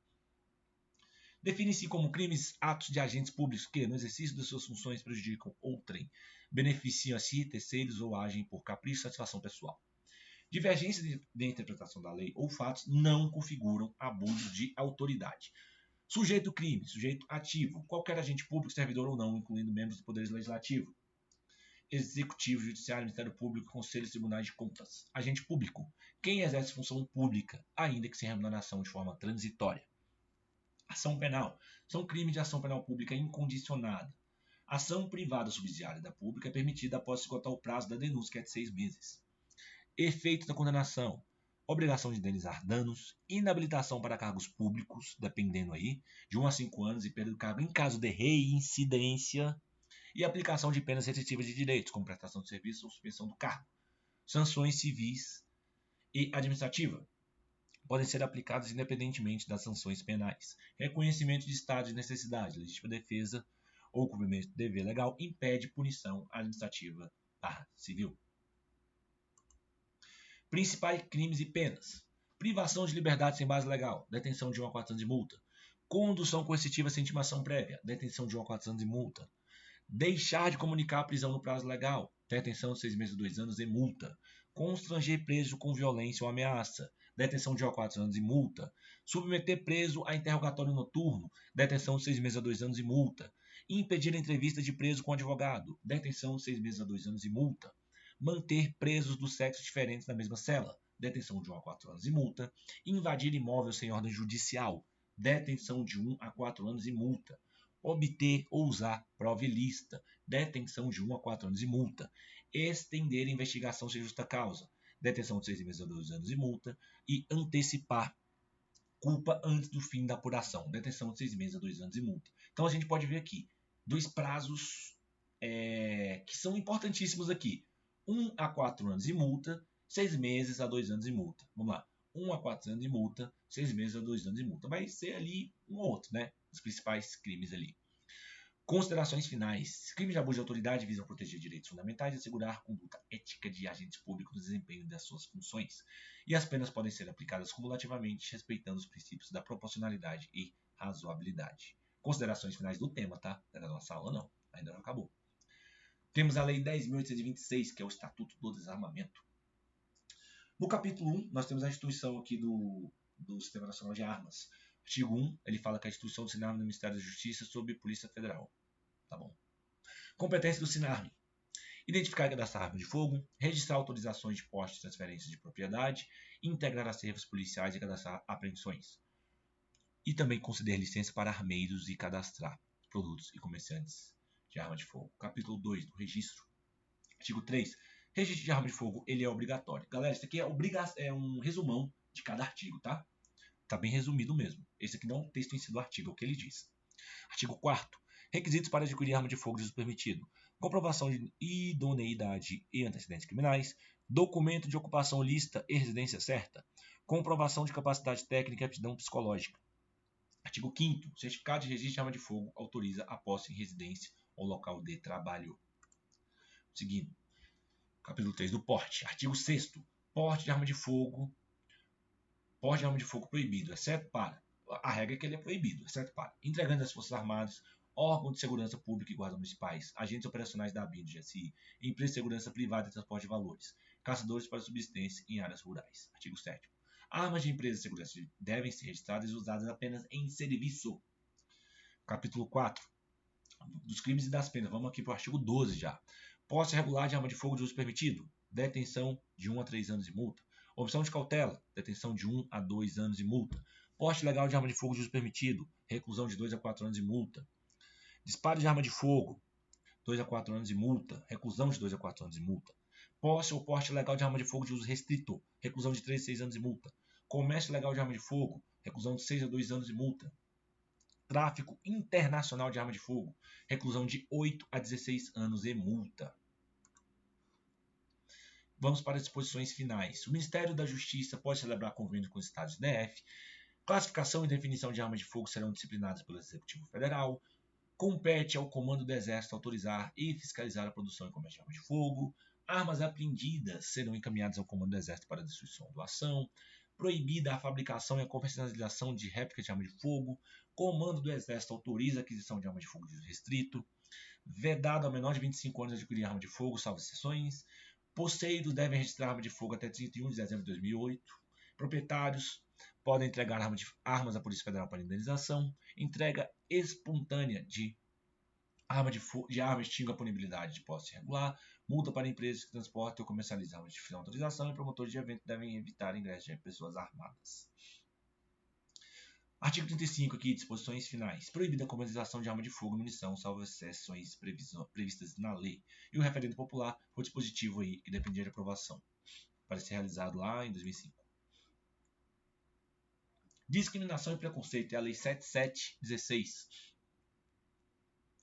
Define-se como crimes atos de agentes públicos que, no exercício de suas funções, prejudicam outrem, beneficiam a si, terceiros ou agem por capricho e satisfação pessoal. Divergências de interpretação da lei ou fatos não configuram abuso de autoridade. Sujeito crime, sujeito ativo, qualquer agente público, servidor ou não, incluindo membros do Poder Legislativo, Executivo, Judiciário, Ministério Público, Conselhos e Tribunais de Contas. Agente público, quem exerce função pública, ainda que sem remuneração de forma transitória. Ação penal. São crimes de ação penal pública incondicionada. Ação privada subsidiária da pública é permitida após esgotar o prazo da denúncia, que é de 6 meses. Efeito da condenação. Obrigação de indenizar danos, inabilitação para cargos públicos, dependendo aí, de 1 a 5 anos e perda do cargo em caso de reincidência, e aplicação de penas restritivas de direitos, como prestação de serviço ou suspensão do cargo. Sanções civis e administrativas podem ser aplicadas independentemente das sanções penais. Reconhecimento de estado de necessidade, legítima defesa ou cumprimento do dever legal impede punição administrativa civil. Principais crimes e penas. Privação de liberdade sem base legal, detenção de 1 a 4 anos de multa. Condução coercitiva sem intimação prévia, detenção de 1 a 4 anos de multa. Deixar de comunicar a prisão no prazo legal, detenção de 6 meses a 2 anos e multa. Constranger preso com violência ou ameaça, detenção de 1 a 4 anos e multa. Submeter preso a interrogatório noturno, detenção de 6 meses a 2 anos e multa. Impedir a entrevista de preso com advogado, detenção de 6 meses a 2 anos e multa. Manter presos do sexo diferentes na mesma cela, detenção de 1 a 4 anos e multa. Invadir imóvel sem ordem judicial, detenção de 1 a 4 anos e multa. Obter ou usar prova ilícita, detenção de 1 a 4 anos e multa. Estender a investigação sem justa causa, detenção de 6 meses a 2 anos e multa. E antecipar culpa antes do fim da apuração, detenção de 6 meses a 2 anos e multa. Então a gente pode ver aqui 2 prazos que são importantíssimos aqui. 1 a 4 anos de multa, 6 meses a 2 anos de multa. Vamos lá. 1 a 4 anos de multa, 6 meses a 2 anos de multa. Vai ser ali um ou outro, né? Os principais crimes ali. Considerações finais. Crimes de abuso de autoridade visam proteger direitos fundamentais e assegurar conduta ética de agentes públicos no desempenho das suas funções. E as penas podem ser aplicadas cumulativamente, respeitando os princípios da proporcionalidade e razoabilidade. Considerações finais do tema, tá? Não é da nossa aula, não. Ainda não acabou. Temos a Lei 10.826, que é o Estatuto do Desarmamento. No capítulo 1, nós temos a instituição aqui do Sistema Nacional de Armas. Artigo 1, ele fala que a instituição do SINARME no Ministério da Justiça sob Polícia Federal. Tá bom. Competência do SINARME. Identificar e cadastrar arma de fogo, registrar autorizações de porte e transferência de propriedade, integrar acervos policiais e cadastrar apreensões. E também conceder licença para armeiros e cadastrar produtos e comerciantes de arma de fogo. Capítulo 2 do registro. Artigo 3. Registro de arma de fogo, ele é obrigatório. Galera, isso aqui é um resumão de cada artigo, tá? Tá bem resumido mesmo. Esse aqui não é um texto em si do artigo, é o que ele diz. Artigo 4º. Requisitos para adquirir arma de fogo de uso permitido. Comprovação de idoneidade e antecedentes criminais. Documento de ocupação lista e residência certa. Comprovação de capacidade técnica e aptidão psicológica. Artigo 5º. Certificado de registro de arma de fogo autoriza a posse em residência ou local de trabalho. Seguindo. Capítulo 3 do porte. Artigo 6º. Porte de arma de fogo. Porte de arma de fogo proibido, exceto para... A regra é que ele é proibido, exceto para integrantes das Forças Armadas, órgãos de segurança pública e guardas municipais, agentes operacionais da ABIN, do GSI, empresas de segurança privada e transporte de valores, caçadores para subsistência em áreas rurais. Artigo 7º. Armas de empresas de segurança devem ser registradas e usadas apenas em serviço. Capítulo 4. Dos crimes e das penas. Vamos aqui para o artigo 12 já. Posse regular de arma de fogo de uso permitido. Detenção de 1 a 3 anos e multa. Omissão de cautela, detenção de 1 a 2 anos e multa. Porte legal de arma de fogo de uso permitido, reclusão de 2 a 4 anos e multa. Disparo de arma de fogo, 2 a 4 anos e multa, reclusão de 2 a 4 anos e multa. Posse ou porte legal de arma de fogo de uso restrito, reclusão de 3 a 6 anos e multa. Comércio legal de arma de fogo, reclusão de 6 a 2 anos e multa. Tráfico internacional de arma de fogo, reclusão de 8 a 16 anos e multa. Vamos para as disposições finais. O Ministério da Justiça pode celebrar convênio com os estados e DF. Classificação e definição de arma de fogo serão disciplinadas pelo Executivo Federal. Compete ao Comando do Exército autorizar e fiscalizar a produção e comércio de arma de fogo. Armas apreendidas serão encaminhadas ao Comando do Exército para destruição ou doação. Proibida a fabricação e a comercialização de réplicas de arma de fogo. Comando do Exército autoriza a aquisição de arma de fogo de uso restrito. Vedado a menor de 25 anos adquirir arma de fogo, salvo exceções. Posseiros devem registrar arma de fogo até 31 de dezembro de 2008. Proprietários podem entregar armas à Polícia Federal para indenização. Entrega espontânea de arma extingue a punibilidade de posse irregular. Multa para empresas que transportam ou comercializam armas de autorização. E promotores de evento devem evitar ingresso de pessoas armadas. Artigo 35 aqui, disposições finais. Proibida a comercialização de arma de fogo e munição, salvo exceções previstas na lei. E o referendo popular foi o dispositivo aí que dependia de aprovação, para ser realizado lá em 2005. Discriminação e preconceito é a Lei 7716.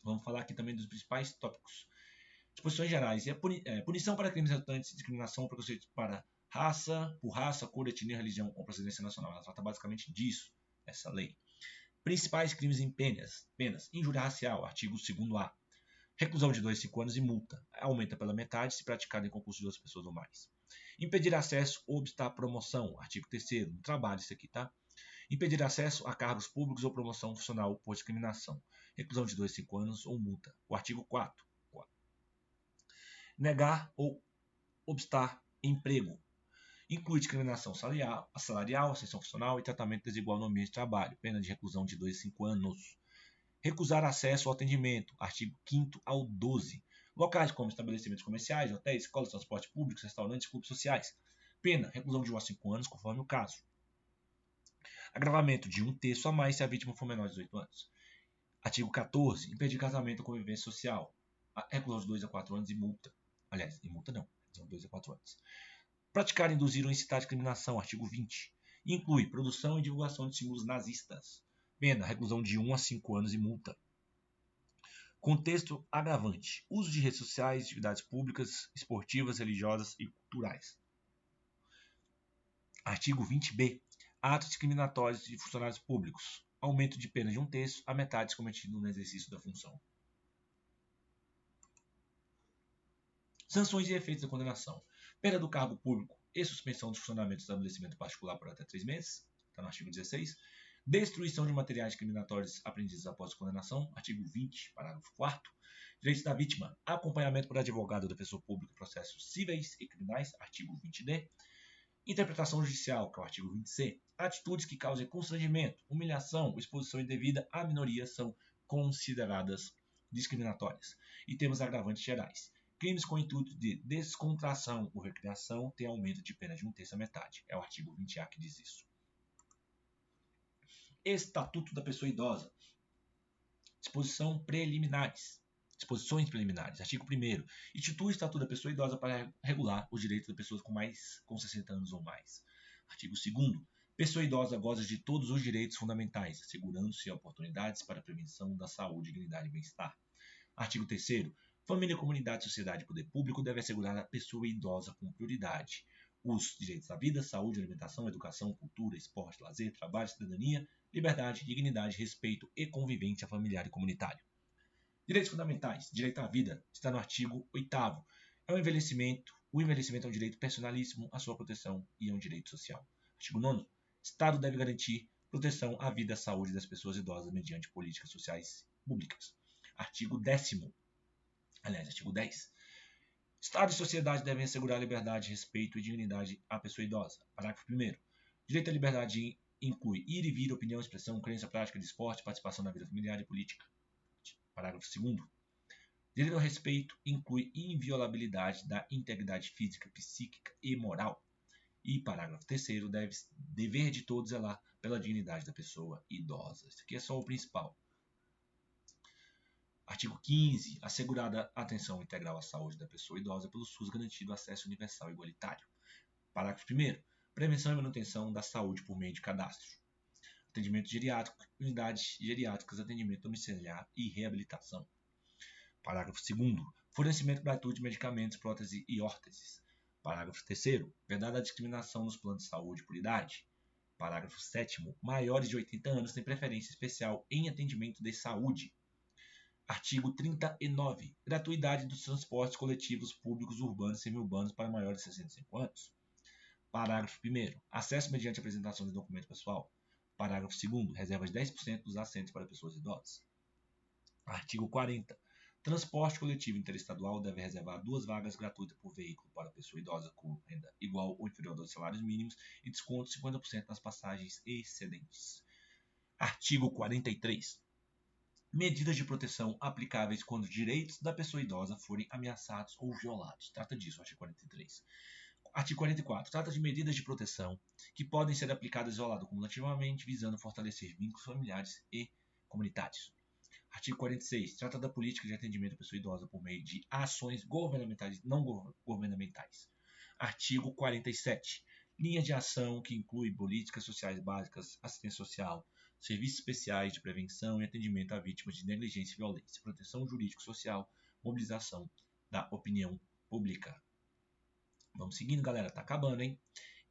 Vamos falar aqui também dos principais tópicos. Disposições gerais. Punição para crimes resultantes de discriminação ou preconceito por raça, cor, etnia, religião ou procedência nacional. Ela trata basicamente disso, essa lei. Principais crimes em penas. Injúria racial, artigo 2º-A. Reclusão de 2 a 5 anos e multa. Aumenta pela metade se praticado em concurso de 2 pessoas ou mais. Impedir acesso ou obstar promoção. Artigo 3º. No trabalho, isso aqui, tá? Impedir acesso a cargos públicos ou promoção funcional por discriminação. Reclusão de 2 a 5 anos ou multa. O artigo 4º. Negar ou obstar emprego. Inclui discriminação salarial, ascensão funcional e tratamento desigual no ambiente de trabalho. Pena de reclusão de 2 a 5 anos. Recusar acesso ao atendimento. Artigo 5º ao 12. Locais como estabelecimentos comerciais, hotéis, escolas, transporte públicos, restaurantes, clubes sociais. Pena, reclusão de 1 a 5 anos, conforme o caso. Agravamento de 1/3 a mais se a vítima for menor de 18 anos. Artigo 14. Impedir casamento ou convivência social. Reclusão de 2 a 4 anos e multa. Aliás, e multa não. São 2 a 4 anos. Praticar, induzir ou incitar discriminação. Artigo 20. Inclui produção e divulgação de símbolos nazistas. Pena, reclusão de 1 a 5 anos e multa. Contexto agravante. Uso de redes sociais, atividades públicas, esportivas, religiosas e culturais. Artigo 20b. Atos discriminatórios de funcionários públicos. Aumento de pena de 1/3 a metade cometido no exercício da função. Sanções e efeitos da condenação. Perda do cargo público e suspensão do funcionamento do estabelecimento particular por até 3 meses. Está no artigo 16. Destruição de materiais incriminatórios apreendidos após condenação. Artigo 20, parágrafo 4º. Direitos da vítima. Acompanhamento por advogado da pessoa pública em processos cíveis e criminais. Artigo 20D. Interpretação judicial, que é o artigo 20C. Atitudes que causem constrangimento, humilhação ou exposição indevida à minoria são consideradas discriminatórias. E temos agravantes gerais. Crimes com intuito de descontração ou recreação têm aumento de pena de 1/3 à metade. É o artigo 20A que diz isso. Estatuto da pessoa idosa. Disposições preliminares. Artigo 1º. Institui o Estatuto da pessoa idosa para regular os direitos das pessoas com 60 anos ou mais. Artigo 2º. Pessoa idosa goza de todos os direitos fundamentais, assegurando-se oportunidades para a prevenção da saúde, dignidade e bem-estar. Artigo 3º. Família, comunidade, sociedade e poder público devem assegurar a pessoa idosa com prioridade os direitos à vida, saúde, alimentação, educação, cultura, esporte, lazer, trabalho, cidadania, liberdade, dignidade, respeito e convivência familiar e comunitário. Direitos fundamentais. Direito à vida está no artigo 8º. O envelhecimento é um direito personalíssimo à sua proteção e é um direito social. Artigo 9º. Estado deve garantir proteção à vida e à saúde das pessoas idosas mediante políticas sociais públicas. Artigo 10º. Artigo 10. Estado e sociedade devem assegurar liberdade, respeito e dignidade à pessoa idosa. Parágrafo 1º. Direito à liberdade inclui ir e vir, opinião, expressão, crença, prática de esporte, participação na vida familiar e política. Parágrafo 2º. Direito ao respeito inclui inviolabilidade da integridade física, psíquica e moral. E parágrafo 3º. Dever de todos zelar pela dignidade da pessoa idosa. Isso aqui é só o principal. Artigo 15. Assegurada a atenção integral à saúde da pessoa idosa pelo SUS, garantido acesso universal e igualitário. Parágrafo 1º. Prevenção e manutenção da saúde por meio de cadastro. Atendimento geriátrico, unidades geriátricas, atendimento domiciliar e reabilitação. Parágrafo 2º. Fornecimento gratuito de medicamentos, próteses e órteses. Parágrafo 3º. Vedada a discriminação nos planos de saúde por idade. Parágrafo 7º. Maiores de 80 anos têm preferência especial em atendimento de saúde. Artigo 39. Gratuidade dos transportes coletivos públicos urbanos e semi-urbanos para maiores de 65 anos. Parágrafo 1º. Acesso mediante apresentação de documento pessoal. Parágrafo 2º. Reserva de 10% dos assentos para pessoas idosas. Artigo 40. Transporte coletivo interestadual deve reservar 2 vagas gratuitas por veículo para pessoa idosa com renda igual ou inferior a 2 salários mínimos e desconto de 50% nas passagens excedentes. Artigo 43. Medidas de proteção aplicáveis quando os direitos da pessoa idosa forem ameaçados ou violados. Trata disso, artigo 43. Artigo 44. Trata de medidas de proteção que podem ser aplicadas isoladas ou cumulativamente, visando fortalecer vínculos familiares e comunitários. Artigo 46. Trata da política de atendimento à pessoa idosa por meio de ações governamentais e não governamentais. Artigo 47. Linha de ação que inclui políticas sociais básicas, assistência social, serviços especiais de prevenção e atendimento a vítimas de negligência e violência, proteção jurídico-social, mobilização da opinião pública. Vamos seguindo, galera. Tá acabando, hein?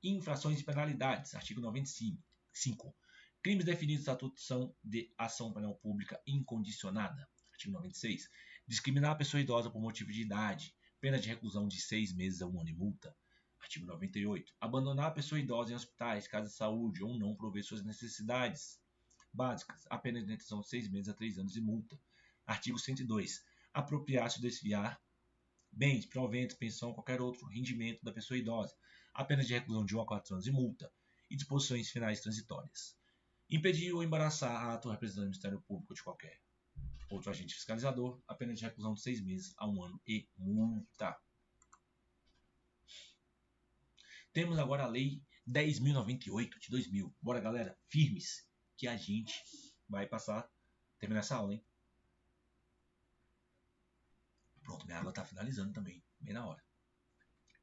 Infrações e penalidades. Artigo 95. Crimes definidos no Estatuto são de ação penal pública incondicionada. Artigo 96. Discriminar a pessoa idosa por motivo de idade. Pena de reclusão de 6 meses a 1 ano e multa. Artigo 98. Abandonar a pessoa idosa em hospitais, casas de saúde ou não prover suas necessidades básicas. A pena de detenção de 6 meses a 3 anos e multa. Artigo 102. Apropriar-se ou desviar bens, proventos, pensão, qualquer outro rendimento da pessoa idosa. A pena de reclusão de 1 a 4 anos e multa. E disposições finais transitórias. Impedir ou embaraçar ato representante do Ministério Público de qualquer outro agente fiscalizador. A pena de reclusão de 6 meses a 1 ano e multa. Temos agora a Lei 10.098 de 2000. Bora, galera, firmes, que a gente vai terminar essa aula, hein? Pronto, minha água está finalizando também, bem na hora.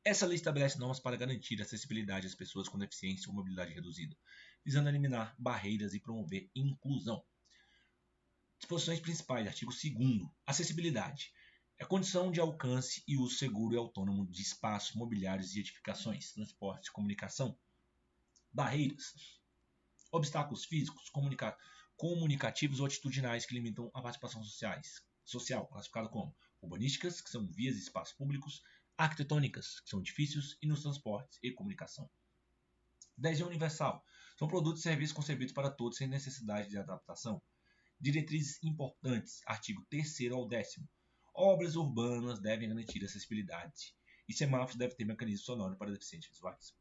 Essa lei estabelece normas para garantir a acessibilidade às pessoas com deficiência ou mobilidade reduzida, visando eliminar barreiras e promover inclusão. Disposições principais, artigo 2º. Acessibilidade. É a condição de alcance e uso seguro e autônomo de espaços mobiliários e edificações, transportes, comunicação. Barreiras. Obstáculos físicos, comunicativos ou atitudinais que limitam a participação social, classificado como urbanísticas, que são vias e espaços públicos, arquitetônicas, que são edifícios, e nos transportes e comunicação. Adesão universal. São produtos e serviços concebidos para todos sem necessidade de adaptação. Diretrizes importantes. Artigo 3º ao 10º. Obras urbanas devem garantir acessibilidade e semáforos devem ter mecanismo sonoro para deficientes visuais.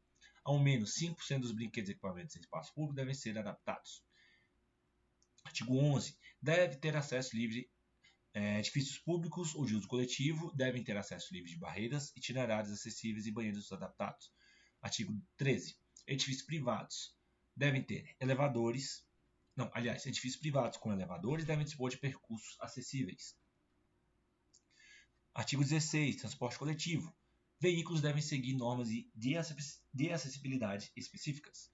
Ao menos 5% dos brinquedos e equipamentos em espaço público devem ser adaptados. Artigo 11. Deve ter acesso livre. Edifícios públicos ou de uso coletivo devem ter acesso livre de barreiras, itinerários acessíveis e banheiros adaptados. Artigo 13. Edifícios privados devem ter elevadores. Edifícios privados com elevadores devem dispor de percursos acessíveis. Artigo 16. Transporte coletivo. Veículos devem seguir normas de acessibilidade específicas.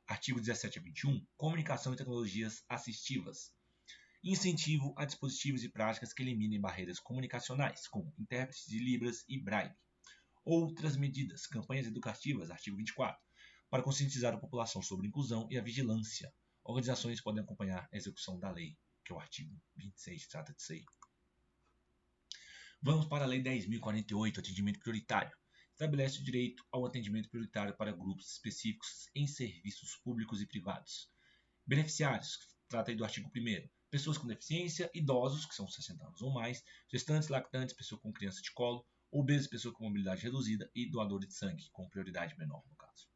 Artigo 17 a 21. Comunicação e tecnologias assistivas. Incentivo a dispositivos e práticas que eliminem barreiras comunicacionais, como intérpretes de Libras e Braille. Outras medidas. Campanhas educativas. Artigo 24. Para conscientizar a população sobre a inclusão e a vigilância. Organizações podem acompanhar a execução da lei, que é o artigo 26, trata disso aí. Vamos para a Lei 10.048, atendimento prioritário. Estabelece o direito ao atendimento prioritário para grupos específicos em serviços públicos e privados. Beneficiários, trata aí do artigo 1º. Pessoas com deficiência, idosos, que são 60 anos ou mais, gestantes, lactantes, pessoa com criança de colo, obesos, pessoa com mobilidade reduzida e doadores de sangue, com prioridade menor no caso.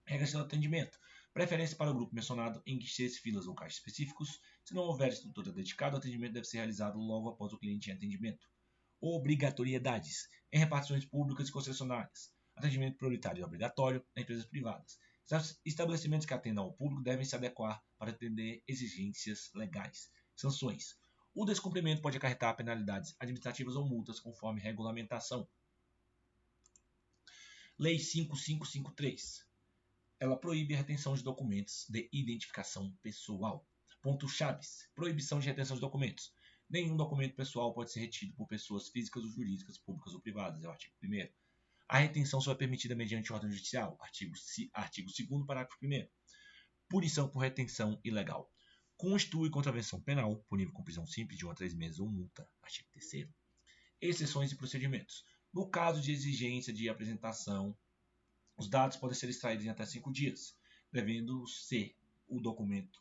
Regras de atendimento. Preferência para o grupo mencionado em guichês, filas ou caixas específicos. Se não houver estrutura dedicada, o atendimento deve ser realizado logo após o cliente em atendimento. Obrigatoriedades. Em repartições públicas e concessionárias. Atendimento prioritário e obrigatório em empresas privadas. Estabelecimentos que atendam ao público devem se adequar para atender exigências legais. Sanções. O descumprimento pode acarretar penalidades administrativas ou multas conforme regulamentação. Lei 5553. Ela proíbe a retenção de documentos de identificação pessoal. Pontos chaves. Proibição de retenção de documentos. Nenhum documento pessoal pode ser retido por pessoas físicas ou jurídicas, públicas ou privadas. É o artigo 1º. A retenção só é permitida mediante ordem judicial. Artigo 2º, parágrafo 1º. Punição por retenção ilegal. Constitui contravenção penal, punível com prisão simples de 1 a 3 meses ou multa. Artigo 3º. Exceções e procedimentos. No caso de exigência de apresentação, os dados podem ser extraídos em até 5 dias, devolvendo-se o documento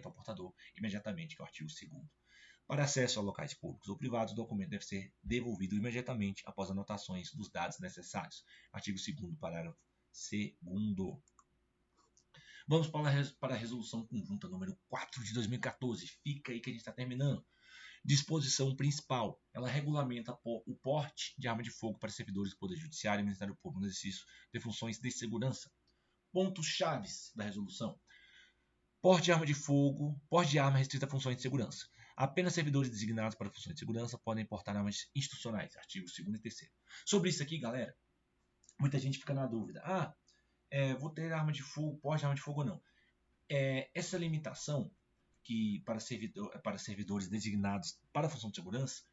ao portador imediatamente, que é o artigo 2º. Para acesso a locais públicos ou privados, o documento deve ser devolvido imediatamente após anotações dos dados necessários. Artigo 2º, parágrafo 2º. Vamos para a resolução conjunta número 4 de 2014. Fica aí que a gente está terminando. Disposição principal. Ela regulamenta o porte de arma de fogo para servidores do Poder Judiciário e Ministério Público no exercício de funções de segurança. Pontos chaves da resolução. Porte de arma de fogo. Porte de arma restrita a funções de segurança. Apenas servidores designados para funções de segurança podem portar armas institucionais. Artigos 2º e 3º. Sobre isso aqui, galera, muita gente fica na dúvida. Vou ter arma de fogo, porte de arma de fogo ou não? Essa limitação que para servidores designados para a função de segurança,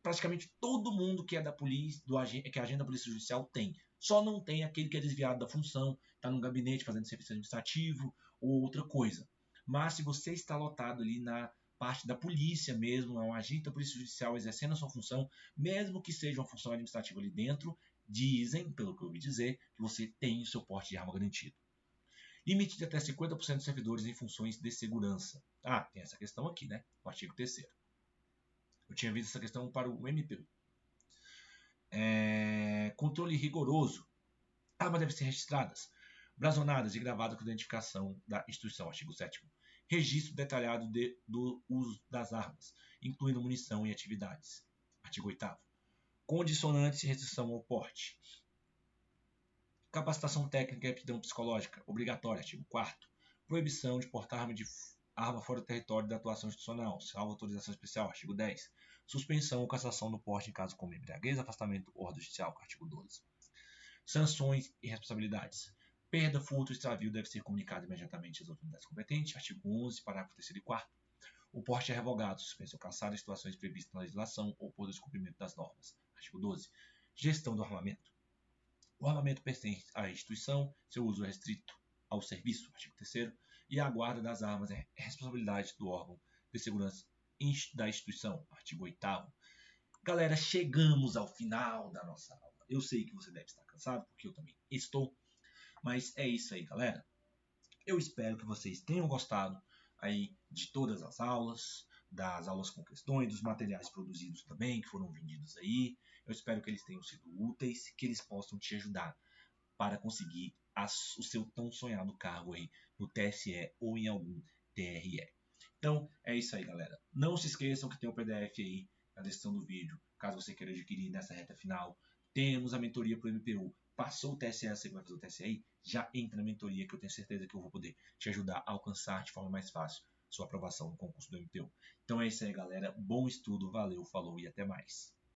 praticamente todo mundo que é da polícia, que é agente da Polícia Judicial tem. Só não tem aquele que é desviado da função, está no gabinete fazendo serviço administrativo ou outra coisa. Mas se você está lotado ali na parte da polícia mesmo, é um agente da Polícia Judicial exercendo a sua função, mesmo que seja uma função administrativa ali dentro, dizem, pelo que eu ouvi dizer, que você tem o seu porte de arma garantido. Limite de até 50% dos servidores em funções de segurança. Tem essa questão aqui, né? O artigo 3º. Eu tinha visto essa questão para o MPU. Controle rigoroso. Armas devem ser registradas, blasonadas e gravadas com identificação da instituição. Artigo 7º. Registro detalhado do uso das armas, incluindo munição e atividades. Artigo 8º. Condicionantes e restrição ao porte. Capacitação técnica e aptidão psicológica, obrigatória. Artigo 4º. Proibição de portar arma fora do território da atuação institucional, salvo autorização especial. Artigo 10. Suspensão ou cassação do porte em caso como embriaguez, afastamento ou ordem judicial. Artigo 12. Sanções e responsabilidades. Perda, furto, extravio deve ser comunicado imediatamente às autoridades competentes. Artigo 11, parágrafo 3º e 4º. O porte é revogado, suspenso ou cassado em situações previstas na legislação ou por descumprimento das normas. Artigo 12. Gestão do armamento. O armamento pertence à instituição, seu uso é restrito ao serviço, artigo 3º, e a guarda das armas é responsabilidade do órgão de segurança da instituição, artigo 8º. Galera, chegamos ao final da nossa aula. Eu sei que você deve estar cansado, porque eu também estou. Mas é isso aí, galera. Eu espero que vocês tenham gostado aí de todas as aulas, das aulas com questões, dos materiais produzidos também, que foram vendidos aí. Eu espero que eles tenham sido úteis, que eles possam te ajudar para conseguir o seu tão sonhado cargo aí no TSE ou em algum TRE. Então, é isso aí, galera. Não se esqueçam que tem o PDF aí na descrição do vídeo, caso você queira adquirir nessa reta final. Temos a mentoria para o MPU. Passou o TSE, você vai fazer o TSE aí? Já entra na mentoria que eu tenho certeza que eu vou poder te ajudar a alcançar de forma mais fácil sua aprovação no concurso do MPU. Então é isso aí, galera. Bom estudo, valeu, falou e até mais.